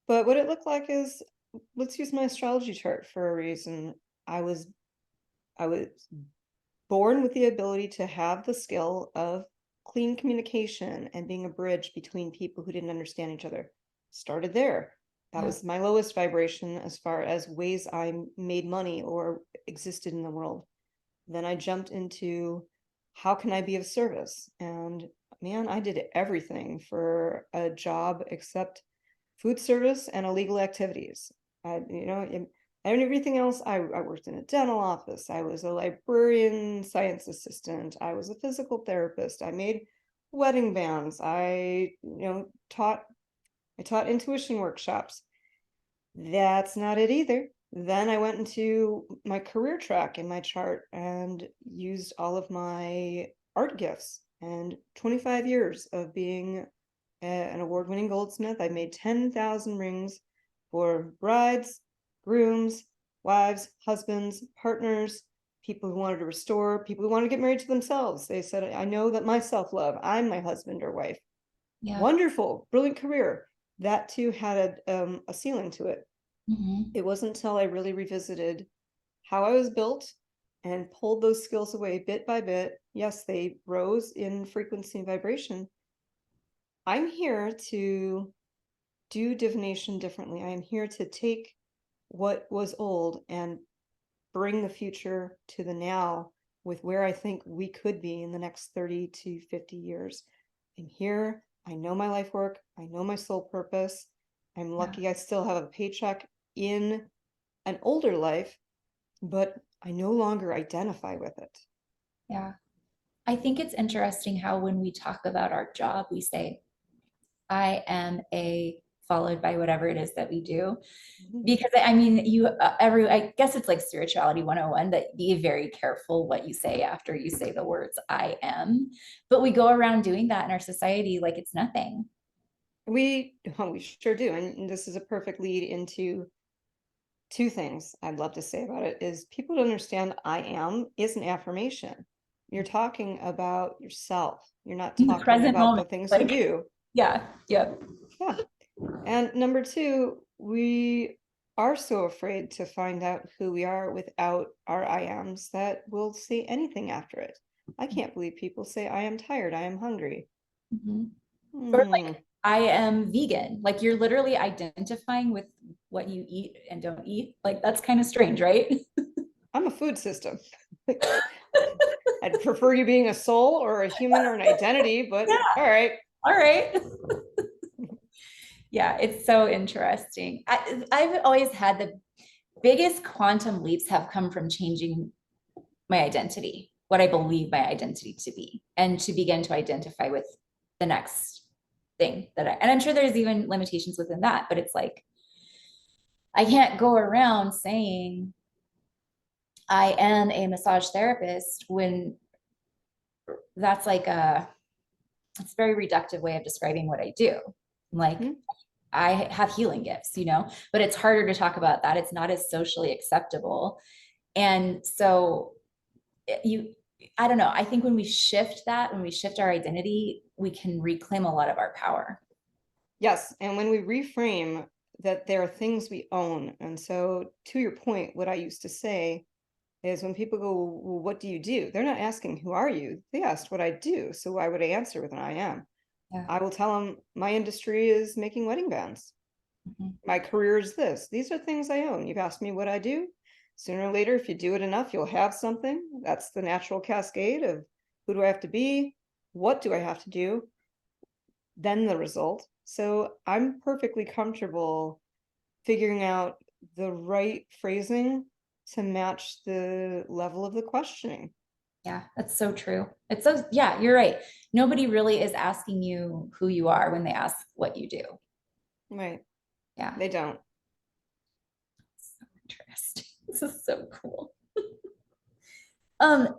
But what it looked like is, let's use my astrology chart for a reason. I was born with the ability to have the skill of clean communication and being a bridge between people who didn't understand each other. Started there. That was my lowest vibration as far as ways I made money or existed in the world. Then I jumped into how can I be of service? And man, I did everything for a job except food service and illegal activities. And everything else, I worked in a dental office. I was a librarian, science assistant. I was a physical therapist. I made wedding bands. I taught intuition workshops. That's not it either. Then I went into my career track in my chart and used all of my art gifts and 25 years of being an award-winning goldsmith. I made 10,000 rings for brides, grooms, wives, husbands, partners, people who wanted to restore, people who wanted to get married to themselves. They said, I know that my self-love, I'm my husband or wife. Yeah. Wonderful, brilliant career. That too had a ceiling to it. Mm-hmm. It wasn't until I really revisited how I was built and pulled those skills away bit by bit. Yes, they rose in frequency and vibration. I'm here to do divination differently. I am here to take what was old and bring the future to the now with where I think we could be in the next 30 to 50 years. I'm here. I know my life work. I know my soul purpose. I'm lucky I still have a paycheck in an older life, but I no longer identify with it. Yeah. I think it's interesting how when we talk about our job, we say, I am a followed by whatever it is that we do. Because I mean, I guess it's like spirituality 101, that be very careful what you say after you say the words I am. But we go around doing that in our society like it's nothing. We sure do. And this is a perfect lead into two things I'd love to say about it is people to understand I am is an affirmation. You're talking about yourself. You're not In the talking present about the moment. things you Like, do. yeah. Yep. Yeah. And number two, we are so afraid to find out who we are without our I ams that we'll say anything after it. I can't believe people say, I am tired, I am hungry. Mhm. Or like, I am vegan. Like you're literally identifying with what you eat and don't eat. Like that's kind of strange, right? I'm a food system. I'd prefer you being a soul or a human or an identity, but Yeah. all right. All right. Yeah, it's so interesting. I've always had the biggest quantum leaps have come from changing my identity, what I believe my identity to be, and to begin to identify with the next thing and I'm sure there's even limitations within that, but it's like, I can't go around saying I am a massage therapist when that's like it's a very reductive way of describing what I do. Like, I have healing gifts, but it's harder to talk about that. It's not as socially acceptable. And so I don't know. I think when we shift our identity, we can reclaim a lot of our power. Yes. And when we reframe that there are things we own. And so to your point, what I used to say is when people go, well, what do you do? They're not asking, who are you? They asked what I do. So why would I answer with an I am? Yeah. I will tell them my industry is making wedding bands. Mm-hmm. My career is this. These are things I own. You've asked me what I do. Sooner or later, if you do it enough, you'll have something. That's the natural cascade of who do I have to be? What do I have to do? Then the result. So I'm perfectly comfortable figuring out the right phrasing to match the level of the questioning. Yeah, that's so true. Yeah, you're right. Nobody really is asking you who you are when they ask what you do. Right. Yeah. They don't. So interesting. This is so cool.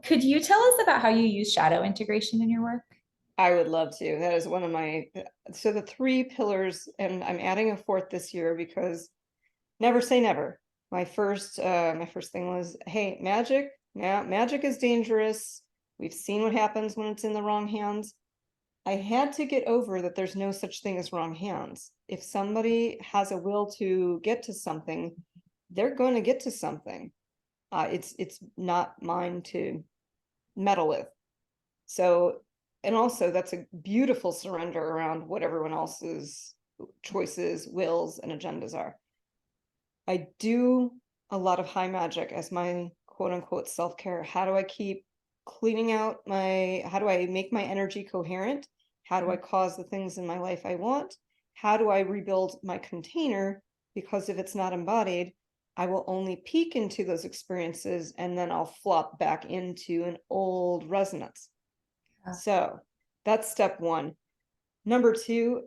Could you tell us about how you use shadow integration in your work? I would love to. That is one of my, so the three pillars, and I'm adding a fourth this year because never say never. My first thing was, hey, magic. Yeah, magic is dangerous. We've seen what happens when it's in the wrong hands. I had to get over that there's no such thing as wrong hands. If somebody has a will to get to something, they're going to get to something. It's not mine to meddle with. So, and also that's a beautiful surrender around what everyone else's choices, wills, and agendas are. I do a lot of high magic as my quote unquote self-care. How do I keep cleaning out how do I make my energy coherent? How do I cause the things in my life I want? How do I rebuild my container? Because if it's not embodied, I will only peek into those experiences and then I'll flop back into an old resonance. Yeah. So that's step one. Number two,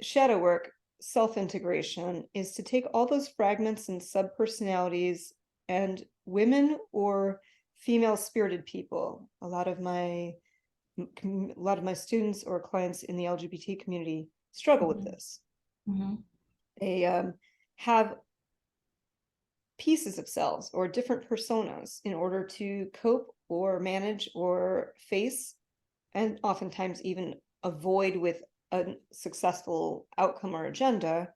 shadow work, self-integration, is to take all those fragments and subpersonalities and women or female spirited people. A lot of my students or clients in the LGBT community struggle with this. Mm-hmm. They have pieces of selves or different personas in order to cope or manage or face, and oftentimes even avoid with a successful outcome or agenda,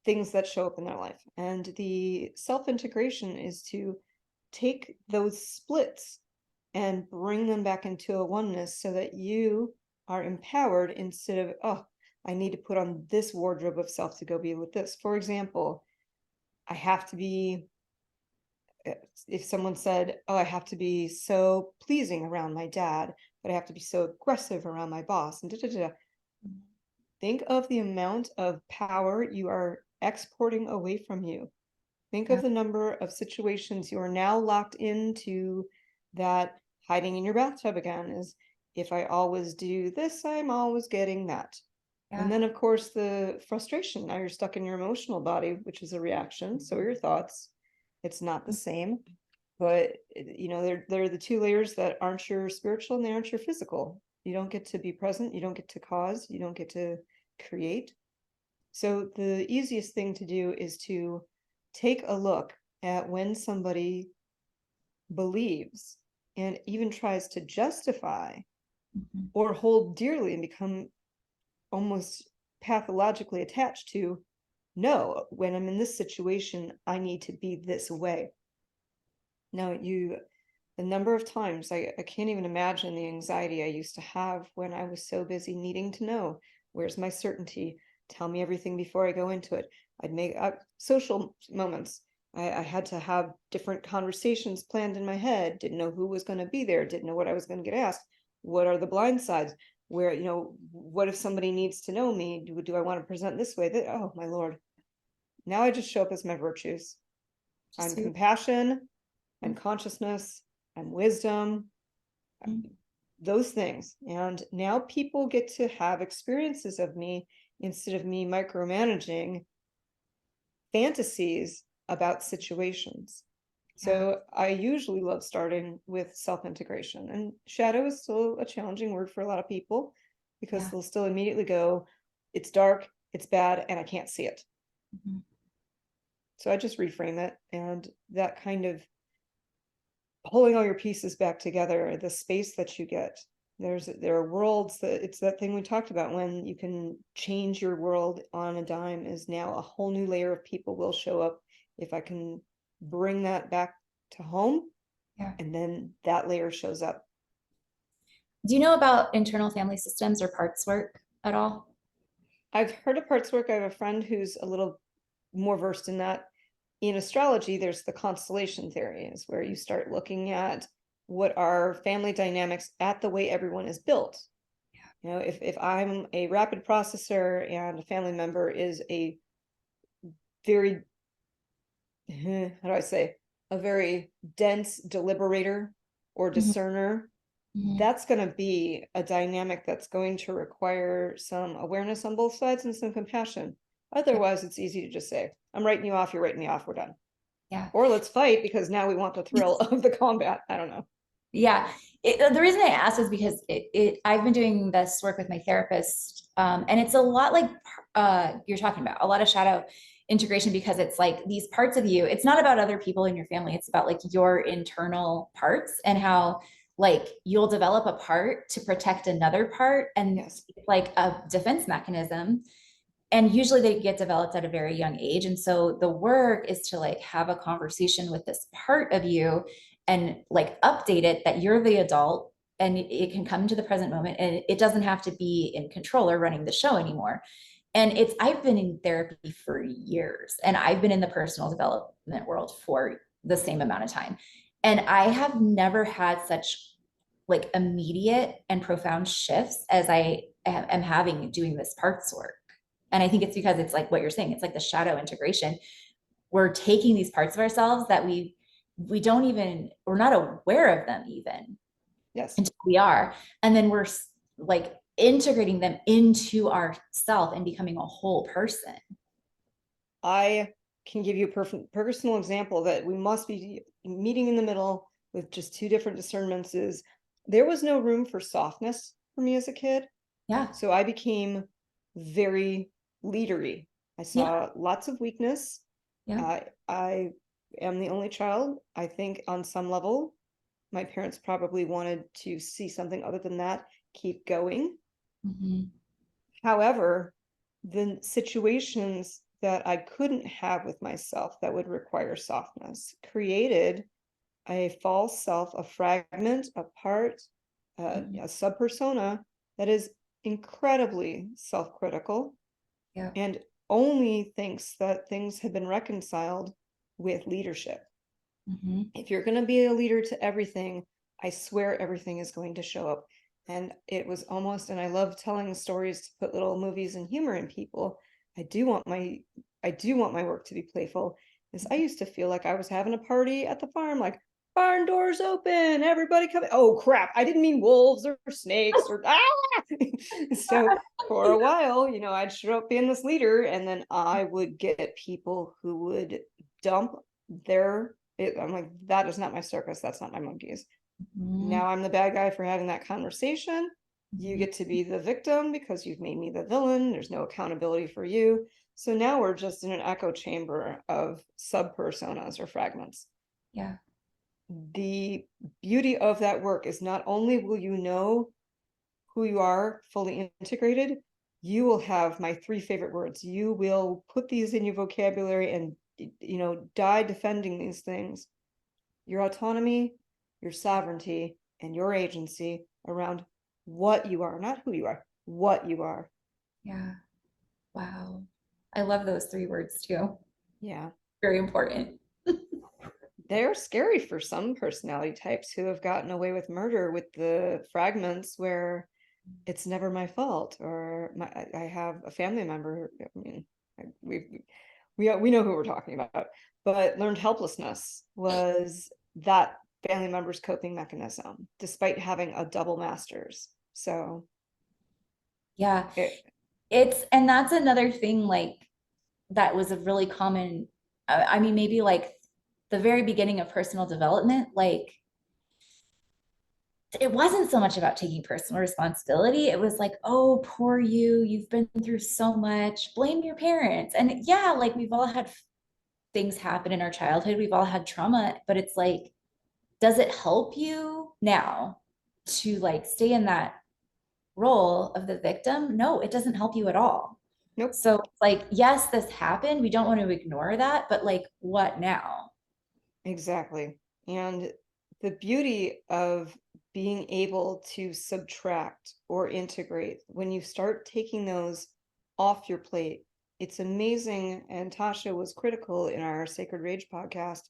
things that show up in their life. And the self-integration is to take those splits and bring them back into a oneness so that you are empowered instead of, oh, I need to put on this wardrobe of self to go be with this. For example, I have to be, if someone said, oh, I have to be so pleasing around my dad, but I have to be so aggressive around my boss, and think of the amount of power you are exporting away from you. Think of the number of situations you are now locked into, that hiding in your bathtub again is, if I always do this, I'm always getting that. And then, of course, the frustration. Now you're stuck in your emotional body, which is a reaction. So are your thoughts. It's not the same, but they're the two layers that aren't your spiritual and they aren't your physical. You don't get to be present. You don't get to cause. You don't get to create. So the easiest thing to do is to take a look at when somebody believes and even tries to justify or hold dearly and become almost pathologically attached to, no, when I'm in this situation, I need to be this way. Now, the number of times I can't even imagine the anxiety I used to have when I was so busy needing to know, where's my certainty? Tell me everything before I go into it. I'd make social moments. I had to have different conversations planned in my head, didn't know who was going to be there, didn't know what I was going to get asked. What are the blind sides? Where, what if somebody needs to know me? Do I want to present this way? Oh, my Lord. Now I just show up as my virtues. I'm compassion and consciousness and wisdom, those things. And now people get to have experiences of me instead of me micromanaging fantasies about situations. So I usually love starting with self-integration, and shadow is still a challenging word for a lot of people because they'll still immediately go, it's dark, it's bad, and I can't see it. So I just reframe it, and that kind of pulling all your pieces back together, the space that you get. There are worlds that, it's that thing we talked about, when you can change your world on a dime, is now a whole new layer of people will show up if I can bring that back to home. And then that layer shows up. Do you know about internal family systems or parts work at all? I've heard of parts work. I have a friend who's a little more versed in that. In astrology, there's the constellation theories where you start looking at what are family dynamics at the way everyone is built. If I'm a rapid processor and a family member is a very, how do I say, a very dense deliberator or discerner, that's going to be a dynamic that's going to require some awareness on both sides and some compassion. Otherwise, it's easy to just say, I'm writing you off, you're writing me off, we're done. Or let's fight because now we want the thrill of the combat. I don't know. The reason I asked is because I've been doing this work with my therapist, and it's a lot like you're talking about, a lot of shadow integration, because it's like these parts of you, it's not about other people in your family, it's about like your internal parts, and how like you'll develop a part to protect another part, and like a defense mechanism. And usually they get developed at a very young age. And so the work is to like have a conversation with this part of you and like update it that you're the adult and it can come to the present moment and it doesn't have to be in control or running the show anymore. And I've been in therapy for years and I've been in the personal development world for the same amount of time. And I have never had such like immediate and profound shifts as I am having doing this parts work. And I think it's because it's like what you're saying, it's like the shadow integration. We're taking these parts of ourselves that we don't even, we're not aware of them even Yes. until we are. And then we're like integrating them into ourself and becoming a whole person. I can give you a personal example that we must be meeting in the middle with just two different discernments. Is there was no room for softness for me as a kid. Yeah. So I became very leadery. I saw lots of weakness. Yeah. I am the only child. I think on some level, my parents probably wanted to see something other than that, keep going. Mm-hmm. However, the situations that I couldn't have with myself that would require softness created a false self, a fragment, a part, Mm-hmm. a subpersona that is incredibly self-critical Yeah. and only thinks that things have been reconciled with leadership. Mm-hmm. If you're going to be a leader to everything, I swear everything is going to show up. And it was almost, and I love telling stories to put little movies and humor in people. I do want my work to be playful. Because I used to feel like I was having a party at the farm, like barn doors open, everybody come. Oh crap! I didn't mean wolves or snakes or ah. So for a while, I'd show up being this leader, and then I would get people who would dump I'm like, that is not my circus. That's not my monkeys. Mm-hmm. Now I'm the bad guy for having that conversation. You get to be the victim because you've made me the villain. There's no accountability for you. So now we're just in an echo chamber of sub-personas or fragments. Yeah. The beauty of that work is not only will you know who you are fully integrated, you will have my three favorite words. You will put these in your vocabulary and die defending these things. Your autonomy, your sovereignty, and your agency around what you are, not who you are, what you are. Yeah. Wow. I love those three words too. Yeah. Very important. They're scary for some personality types who have gotten away with murder with the fragments where it's never my fault, or I have a family member. I mean, we know who we're talking about, but learned helplessness was that family member's coping mechanism, despite having a double master's. So Yeah. it, And that's another thing, like that was a really common, I mean, maybe like the very beginning of personal development, like it wasn't so much about taking personal responsibility. It was like, oh, poor you, you've been through so much, blame your parents. And yeah, like we've all had things happen in our childhood, we've all had trauma, but it's like, does it help you now to like stay in that role of the victim? No, it doesn't help you at all. nope. So like, yes, this happened. We don't want to ignore that, but like, what now? Exactly. And the beauty of being able to subtract or integrate, when you start taking those off your plate, it's amazing. And Tasha was critical in our Sacred Rage podcast,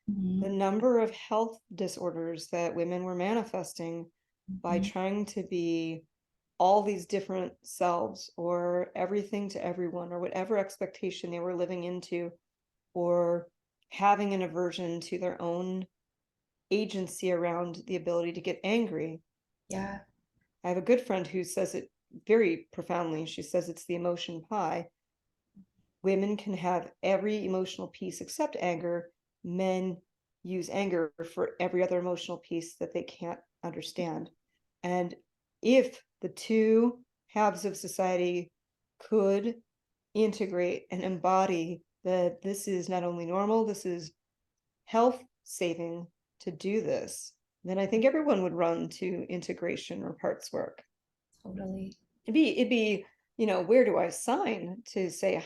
the Mhm. number of health disorders that women were manifesting by Mhm. trying to be all these different selves or everything to everyone or whatever expectation they were living into, or having an aversion to their own agency around the ability to get angry. Yeah. I have a good friend who says it very profoundly. She says it's the emotion pie. Women can have every emotional piece except anger. Men use anger for every other emotional piece that they can't understand. And if the two halves of society could integrate and embody that this is not only normal, this is health saving to do this, then I think everyone would run to integration or parts work. Totally. It'd be, where do I sign to say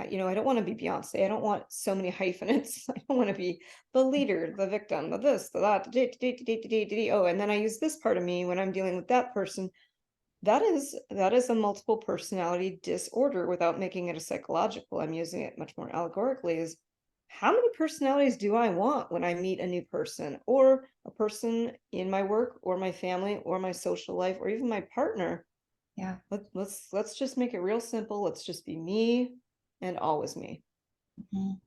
I don't want to be Beyonce. I don't want so many hyphenates. I don't want to be the leader, the victim, the this, the that, oh, and then I use this part of me when I'm dealing with that person. That is a multiple personality disorder without making it a psychological. I'm using it much more allegorically is how many personalities do I want when I meet a new person or a person in my work or my family or my social life or even my partner? Yeah. Let's just make it real simple. Let's just be me and always me. Mhm.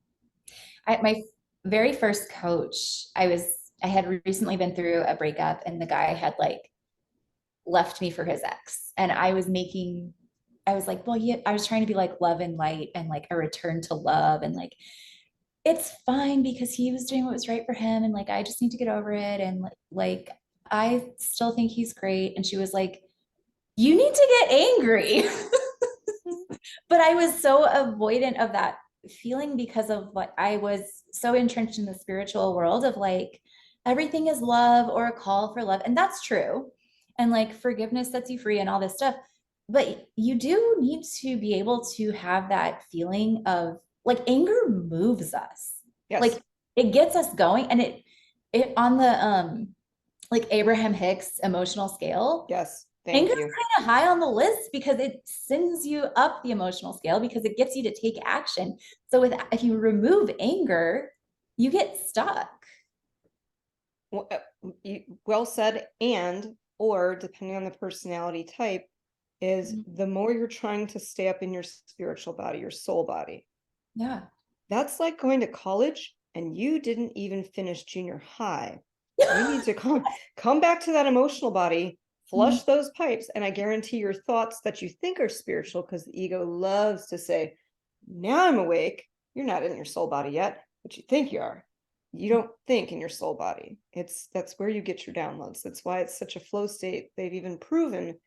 My very first coach, I had recently been through a breakup, and the guy had like left me for his ex. And I was like, well, yeah, I was trying to be like love and light and like a return to love. And like, it's fine because he was doing what was right for him. And like, I just need to get over it. And like, I still think he's great. And she was like, you need to get angry. But I was so avoidant of that feeling because of what I was so entrenched in the spiritual world of like everything is love or a call for love. And that's true. And like forgiveness sets you free and all this stuff. But you do need to be able to have that feeling of like anger moves us. Yes. Like it gets us going and it on the like Abraham Hicks emotional scale, Yes. anger Thank is you. kind of high on the list because it sends you up the emotional scale because it gets you to take action. So if you remove anger, you get stuck. Well said. And, or depending on the personality type, is the more you're trying to stay up in your spiritual body, your soul body. Yeah. That's like going to college and you didn't even finish junior high. You need to come back to that emotional body, flush those pipes, and I guarantee your thoughts that you think are spiritual, because the ego loves to say, now I'm awake. You're not in your soul body yet, but you think you are. You don't think in your soul body. That's where you get your downloads. That's why it's such a flow state. They've even proven,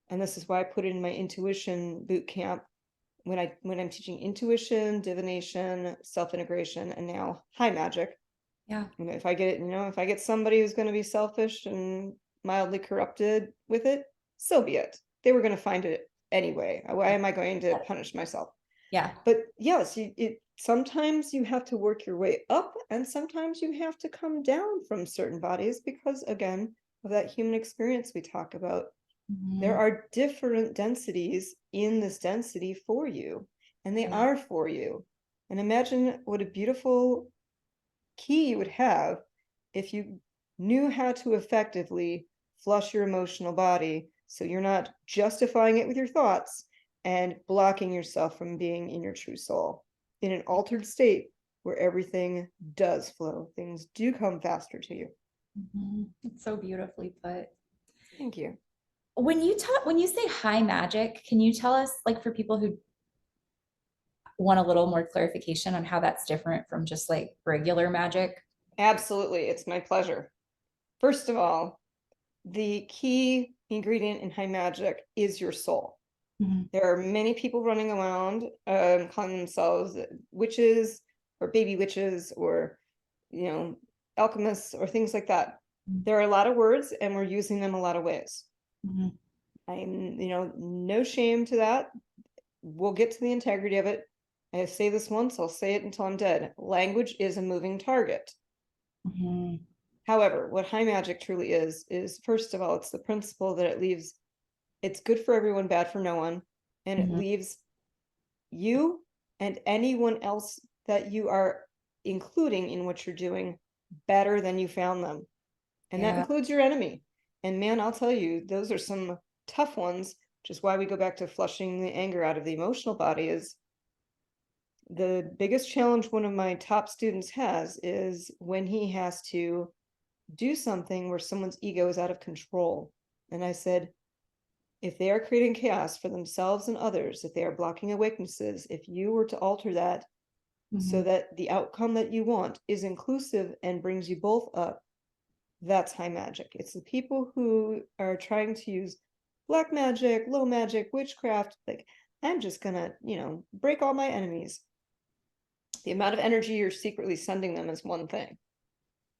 and this is why I put it in my intuition boot camp when I'm teaching intuition, divination, self-integration, and now high magic. Yeah. And if I get somebody who's going to be selfish and mildly corrupted with it, so be it. They were going to find it anyway. Why am I going to punish myself? Yeah. But yes, sometimes you have to work your way up, and sometimes you have to come down from certain bodies because, again, of that human experience we talk about. There are different densities in this density for you, and they are for you. And imagine what a beautiful key you would have if you knew how to effectively flush your emotional body so you're not justifying it with your thoughts and blocking yourself from being in your true soul in an altered state where everything does flow. Things do come faster to you. It's so beautifully put. Thank you. When you say high magic, can you tell us, like for people who want a little more clarification on how that's different from just like regular magic? Absolutely. It's my pleasure. First of all, the key ingredient in high magic is your soul. There are many people running around calling themselves witches or baby witches or, alchemists or things like that. There are a lot of words and we're using them a lot of ways. I'm, no shame to that. We'll get to the integrity of it. I say this once, I'll say it until I'm dead. Language is a moving target. However, what high magic truly is first of all, it's the principle that it's good for everyone, bad for no one. And it leaves you and anyone else that you are including in what you're doing better than you found them. And that includes your enemy. And man, I'll tell you, those are some tough ones, which is why we go back to flushing the anger out of the emotional body. Is the biggest challenge one of my top students has is when he has to do something where someone's ego is out of control. And I said, if they are creating chaos for themselves and others, if they are blocking awakenesses, if you were to alter that so that the outcome that you want is inclusive and brings you both up, that's high magic. It's the people who are trying to use black magic, low magic, witchcraft, like, I'm just gonna, break all my enemies. The amount of energy you're secretly sending them is one thing.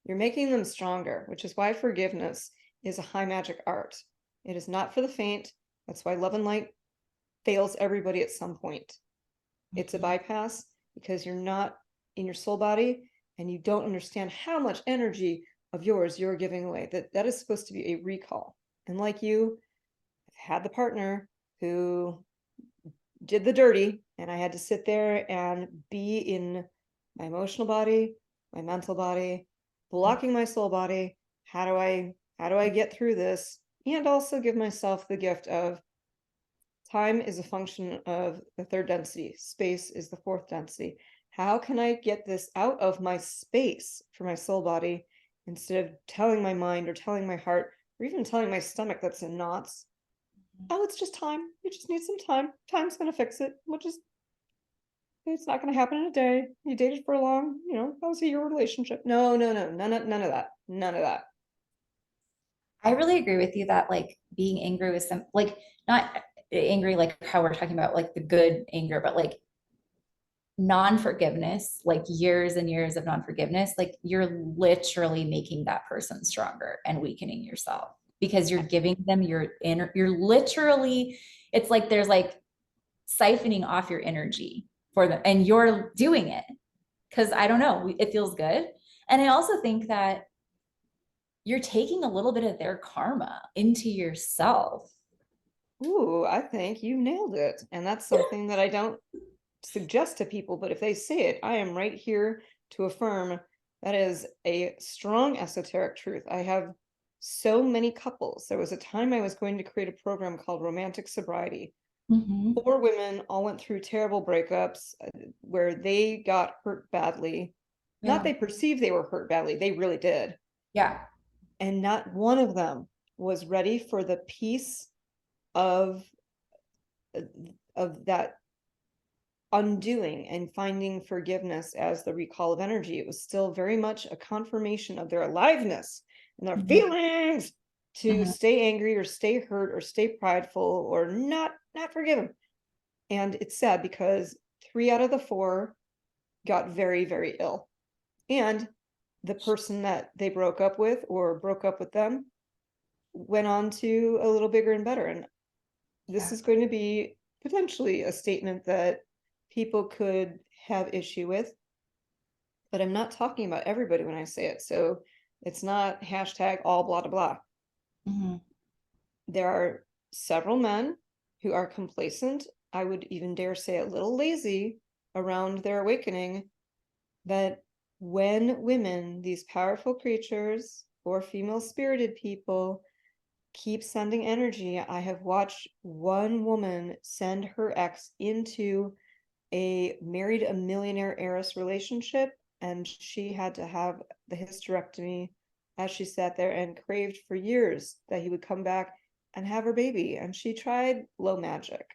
You're making them stronger, which is why forgiveness is a high magic art. It is not for the faint. That's why love and light fails everybody at some point. It's a bypass because you're not in your soul body and you don't understand how much energy of yours you're giving away. That is supposed to be a recall. And like you, I've had the partner who did the dirty, and I had to sit there and be in my emotional body, my mental body, blocking my soul body. How do I get through this? And also give myself the gift of time is a function of the third density. Space is the fourth density. How can I get this out of my space for my soul body instead of telling my mind or telling my heart or even telling my stomach that's in knots? Oh, it's just time. You just need some time. Time's going to fix it. It's not going to happen in a day. You dated for a long, that was a year relationship. No, no, no, none of that. None of that. I really agree with you that like being angry with some like not angry like how we're talking about like the good anger, but like non-forgiveness, like years and years of non-forgiveness, like you're literally making that person stronger and weakening yourself because you're giving them your inner, you're literally, it's like there's like siphoning off your energy for them and you're doing it because I don't know, it feels good. And I also think that you're taking a little bit of their karma into yourself. Ooh, I think you nailed it. And that's something that I don't suggest to people, but if they say it, I am right here to affirm that is a strong esoteric truth. I have so many couples. There was a time I was going to create a program called Romantic Sobriety. Mm-hmm. 4 women all went through terrible breakups where they got hurt badly. Not Yeah. they perceived they were hurt badly, they really did. Yeah. And not one of them was ready for the peace of that undoing and finding forgiveness as the recall of energy. It was still very much a confirmation of their aliveness and their Mm-hmm. feelings to Mm-hmm. stay angry or stay hurt or stay prideful or not forgiven. And it's sad because 3 out of the 4 got very, very ill. And the person that they broke up with or broke up with them went on to a little bigger and better. And this Yeah. is going to be potentially a statement that people could have issue with, but I'm not talking about everybody when I say it. So it's not hashtag all blah, blah, blah. Mm-hmm. There are several men who are complacent. I would even dare say a little lazy around their awakening, that when women, these powerful creatures or female spirited people, keep sending energy. I have watched one woman send her ex into married a millionaire heiress relationship, and she had to have the hysterectomy as she sat there and craved for years that he would come back and have her baby. And she tried low magic.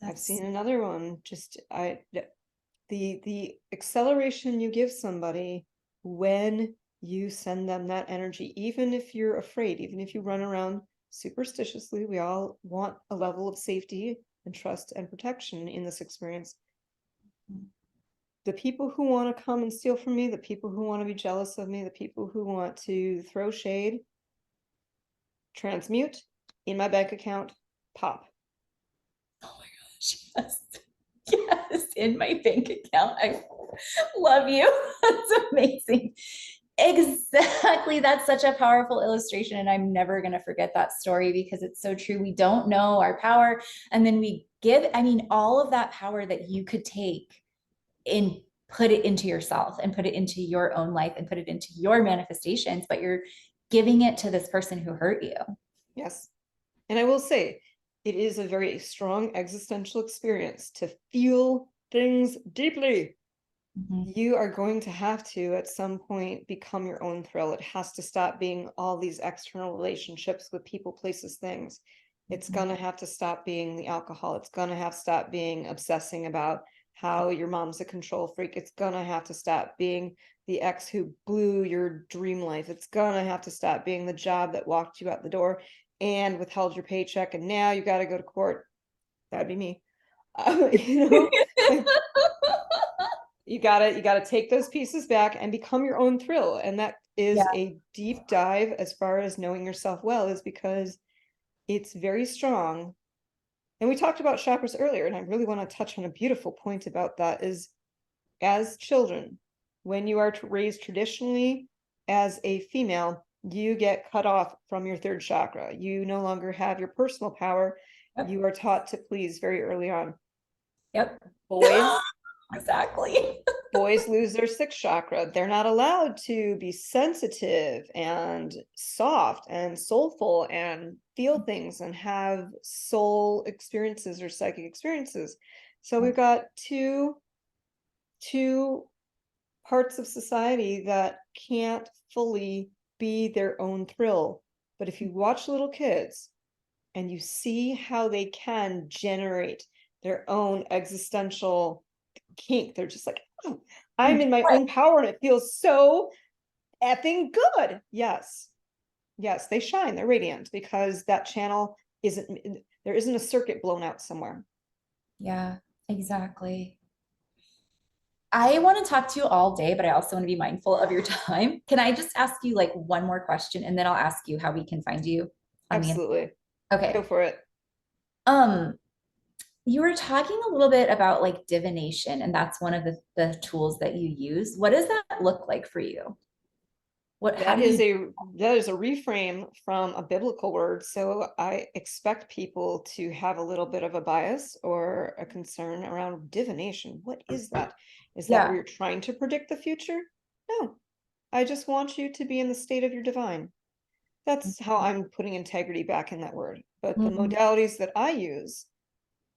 I've That's seen another one. The acceleration you give somebody when you send them that energy, even if you're afraid, even if you run around superstitiously, we all want a level of safety and trust and protection in this experience. The people who want to come and steal from me, the people who want to be jealous of me, the people who want to throw shade, transmute in my bank account, pop. oh my gosh. Yes. Yes. In my bank account. I love you. That's amazing. Exactly. That's such a powerful illustration. And I'm never going to forget that story because it's so true. We don't know our power. And then we give, I mean, all of that power that you could take and put it into yourself and put it into your own life and put it into your manifestations, but you're giving it to this person who hurt you. Yes. And I will say, it is a very strong existential experience to feel things deeply. Mm-hmm. You are going to have to, at some point, become your own thrill. It has to stop being all these external relationships with people, places, things. It's going to have to stop being the alcohol. It's going to have to stop being obsessing about how your mom's a control freak. It's going to have to stop being the ex who blew your dream life. It's going to have to stop being the job that walked you out the door and withheld your paycheck, and now you got to go to court. That'd be me. Like, you gotta take those pieces back and become your own thrill. And that Yeah. is a deep dive as far as knowing yourself well, is because it's very strong And we talked about chakras earlier, and I really want to touch on a beautiful point about that is, as children, when you are raised traditionally as a female, you get cut off from your third chakra. You no longer have your personal power. Yep. You are taught to please very early on. Yep. Boys, Exactly. boys lose their sixth chakra. They're not allowed to be sensitive and soft and soulful and feel things and have soul experiences or psychic experiences. So we've got two parts of society that can't fully be their own thrill. But if you watch little kids and you see how they can generate their own existential kink, they're just like, oh, I'm in my own power and it feels so effing good. Yes. Yes, they shine, they're radiant because that channel there isn't a circuit blown out somewhere. Yeah, exactly. I want to talk to you all day, but I also want to be mindful of your time. Can I just ask you like one more question and then I'll ask you how we can find you on the Absolutely. Go Okay. for it. Um, you were talking a little bit about like divination, and that's one of the tools that you use. What does that look like for you? How That do is you a reframe from a biblical word. So I expect people to have a little bit of a bias or a concern around divination. What is that? Is that where Yeah. you're trying to predict the future? No, I just want you to be in the state of your divine. That's how I'm putting integrity back in that word. But the Mhm. modalities that I use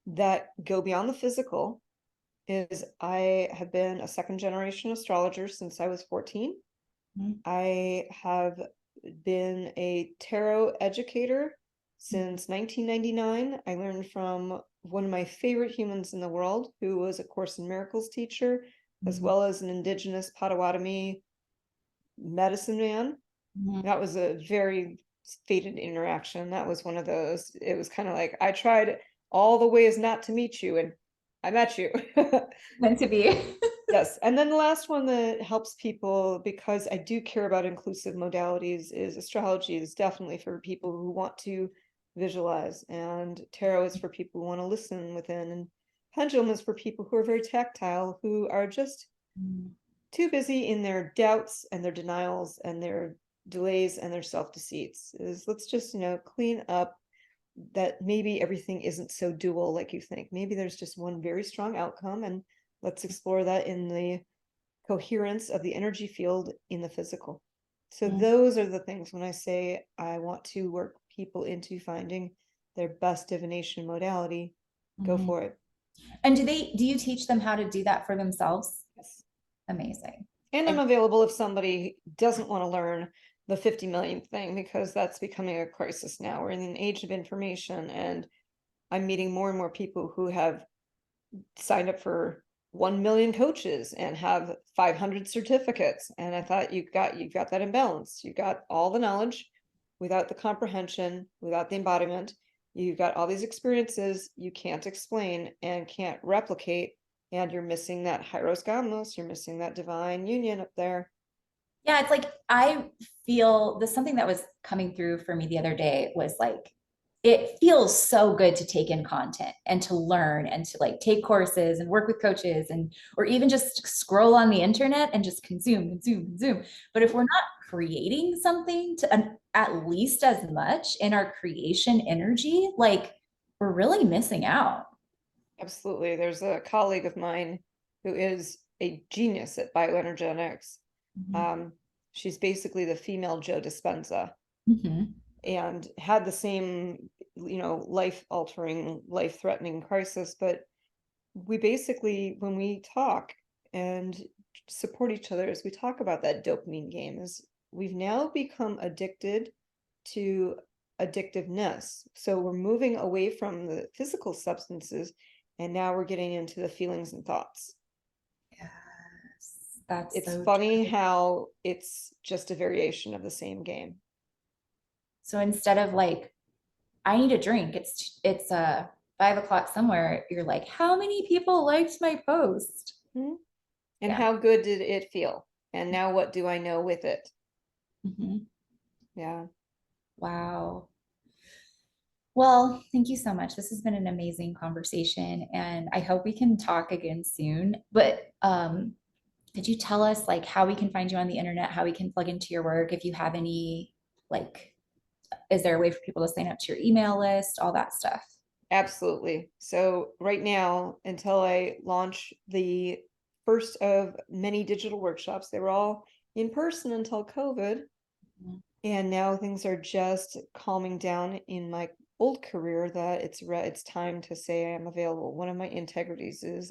that go beyond the physical is I have been a second generation astrologer since I was 14. Mhm. I have been a tarot educator since 1999. I learned from one of my favorite humans in the world, who was a Course in Miracles teacher, as Mhm. well as an indigenous Potawatomi medicine man. Mhm. That was a very fated interaction. That was one of those. It was kind of like I tried all the ways not to meet you, and I met you. Meant to be. Yes, and then the last one that helps people, because I do care about inclusive modalities, is astrology is definitely for people who want to visualize, and tarot is for people who want to listen within, and pendulum is for people who are very tactile, who are just Mhm. too busy in their doubts and their denials and their delays and their self-deceits. Is let's just, clean up that maybe everything isn't so dual like you think. Maybe there's just one very strong outcome, and let's explore that in the coherence of the energy field in the physical. So those are the things when I say I want to work people into finding their best divination modality, go Mhm. for it. And do you teach them how to do that for themselves? Yes. Amazing. And I'm And available if somebody doesn't want to learn the 50 million thing, because that's becoming a crisis now. We're in an age of information, and I'm meeting more and more people who have signed up for 1 million coaches and have 500 certificates. And I thought you've got that imbalance. You've got all the knowledge without the comprehension, without the embodiment. You've got all these experiences you can't explain and can't replicate, and you're missing that Hyros Gamos, you're missing that divine union up there. yeah, it's like I feel this something that was coming through for me the other day was like it feels so good to take in content and to learn and to like take courses and work with coaches and or even just scroll on the internet and just consume. But if we're not creating something to at least as much in our creation energy, like we're really missing out. Absolutely. There's a colleague of mine who is a genius at bioenergetics. Mhm. Um, she's basically the female Joe Dispenza, Mhm. and had the same, life altering, life threatening crisis. But we basically, when we talk and support each other, as we talk about that dopamine game, is we've now become addicted to addictiveness. So we're moving away from the physical substances, and now we're getting into the feelings and thoughts. Yes, that's It's so funny true. how it's just a variation of the same game. So instead of like I need a drink. It's 5 o'clock somewhere. You're like, how many people liked my post? Hmm. And Yeah. how good did it feel? And now what do I know with it? Mhm. Yeah. Wow. Well, thank you so much. This has been an amazing conversation, and I hope we can talk again soon. But could you tell us like how we can find you on the internet, how we can plug into your work, if you have any, like, is there a way for people to sign up to your email list, all that stuff? Absolutely. So right now, until I launch the first of many digital workshops, they were all in person until COVID. Mhm. And now things are just calming down in my old career that it's time to say I am available. One of my integrities is,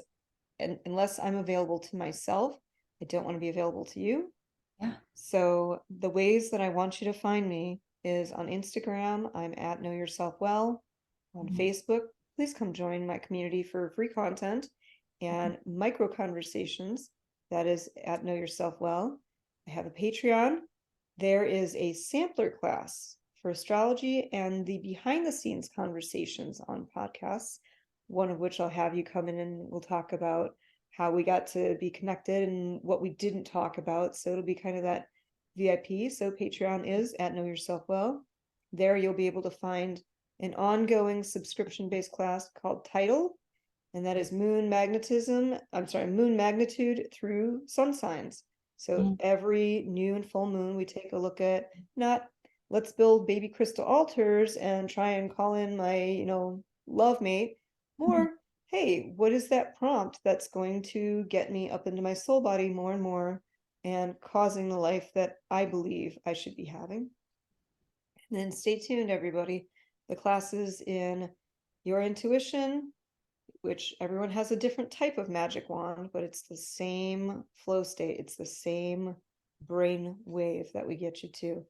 and unless I'm available to myself, I don't want to be available to you. Yeah. So the ways that I want you to find me is on Instagram, I'm at Know Yourself Well. On Mhm. Facebook, please come join my community for free content and micro conversations. That is at Know Yourself Well. I have a Patreon. There is a sampler class for astrology and the behind the scenes conversations on podcasts, one of which I'll have you come in and we'll talk about how we got to be connected and what we didn't talk about. So it'll be kind of that VIP. So Patreon is at Know Yourself Well. There you'll be able to find an ongoing subscription-based class called Title, and that is moon magnitude through sun signs. So Mhm. every new and full moon, we take a look at not let's build baby crystal altars and try and call in my, love mate, Mhm. more, hey, what is that prompt that's going to get me up into my soul body more and more and causing the life that I believe I should be having? And then stay tuned, everybody. The classes in your intuition, which everyone has a different type of magic wand, but it's the same flow state. It's the same brain wave that we get you to.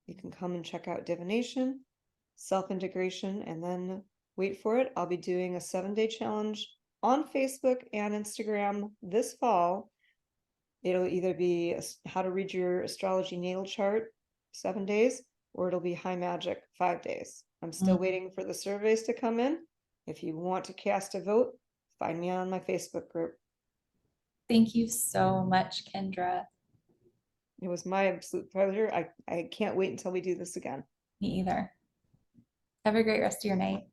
You can come and check out divination, self-integration, and then wait for it. I'll be doing a 7-day challenge on Facebook and Instagram this fall. It'll either be how to read your astrology natal chart 7 days, or it'll be high magic 5 days. I'm still waiting for the surveys to come in. If you want to cast a vote, find me on my Facebook group. Thank you so much, Kendra. It was my absolute pleasure. I can't wait until we do this again. Me either. Have a great rest of your night.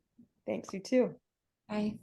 Thanks, you too. Bye.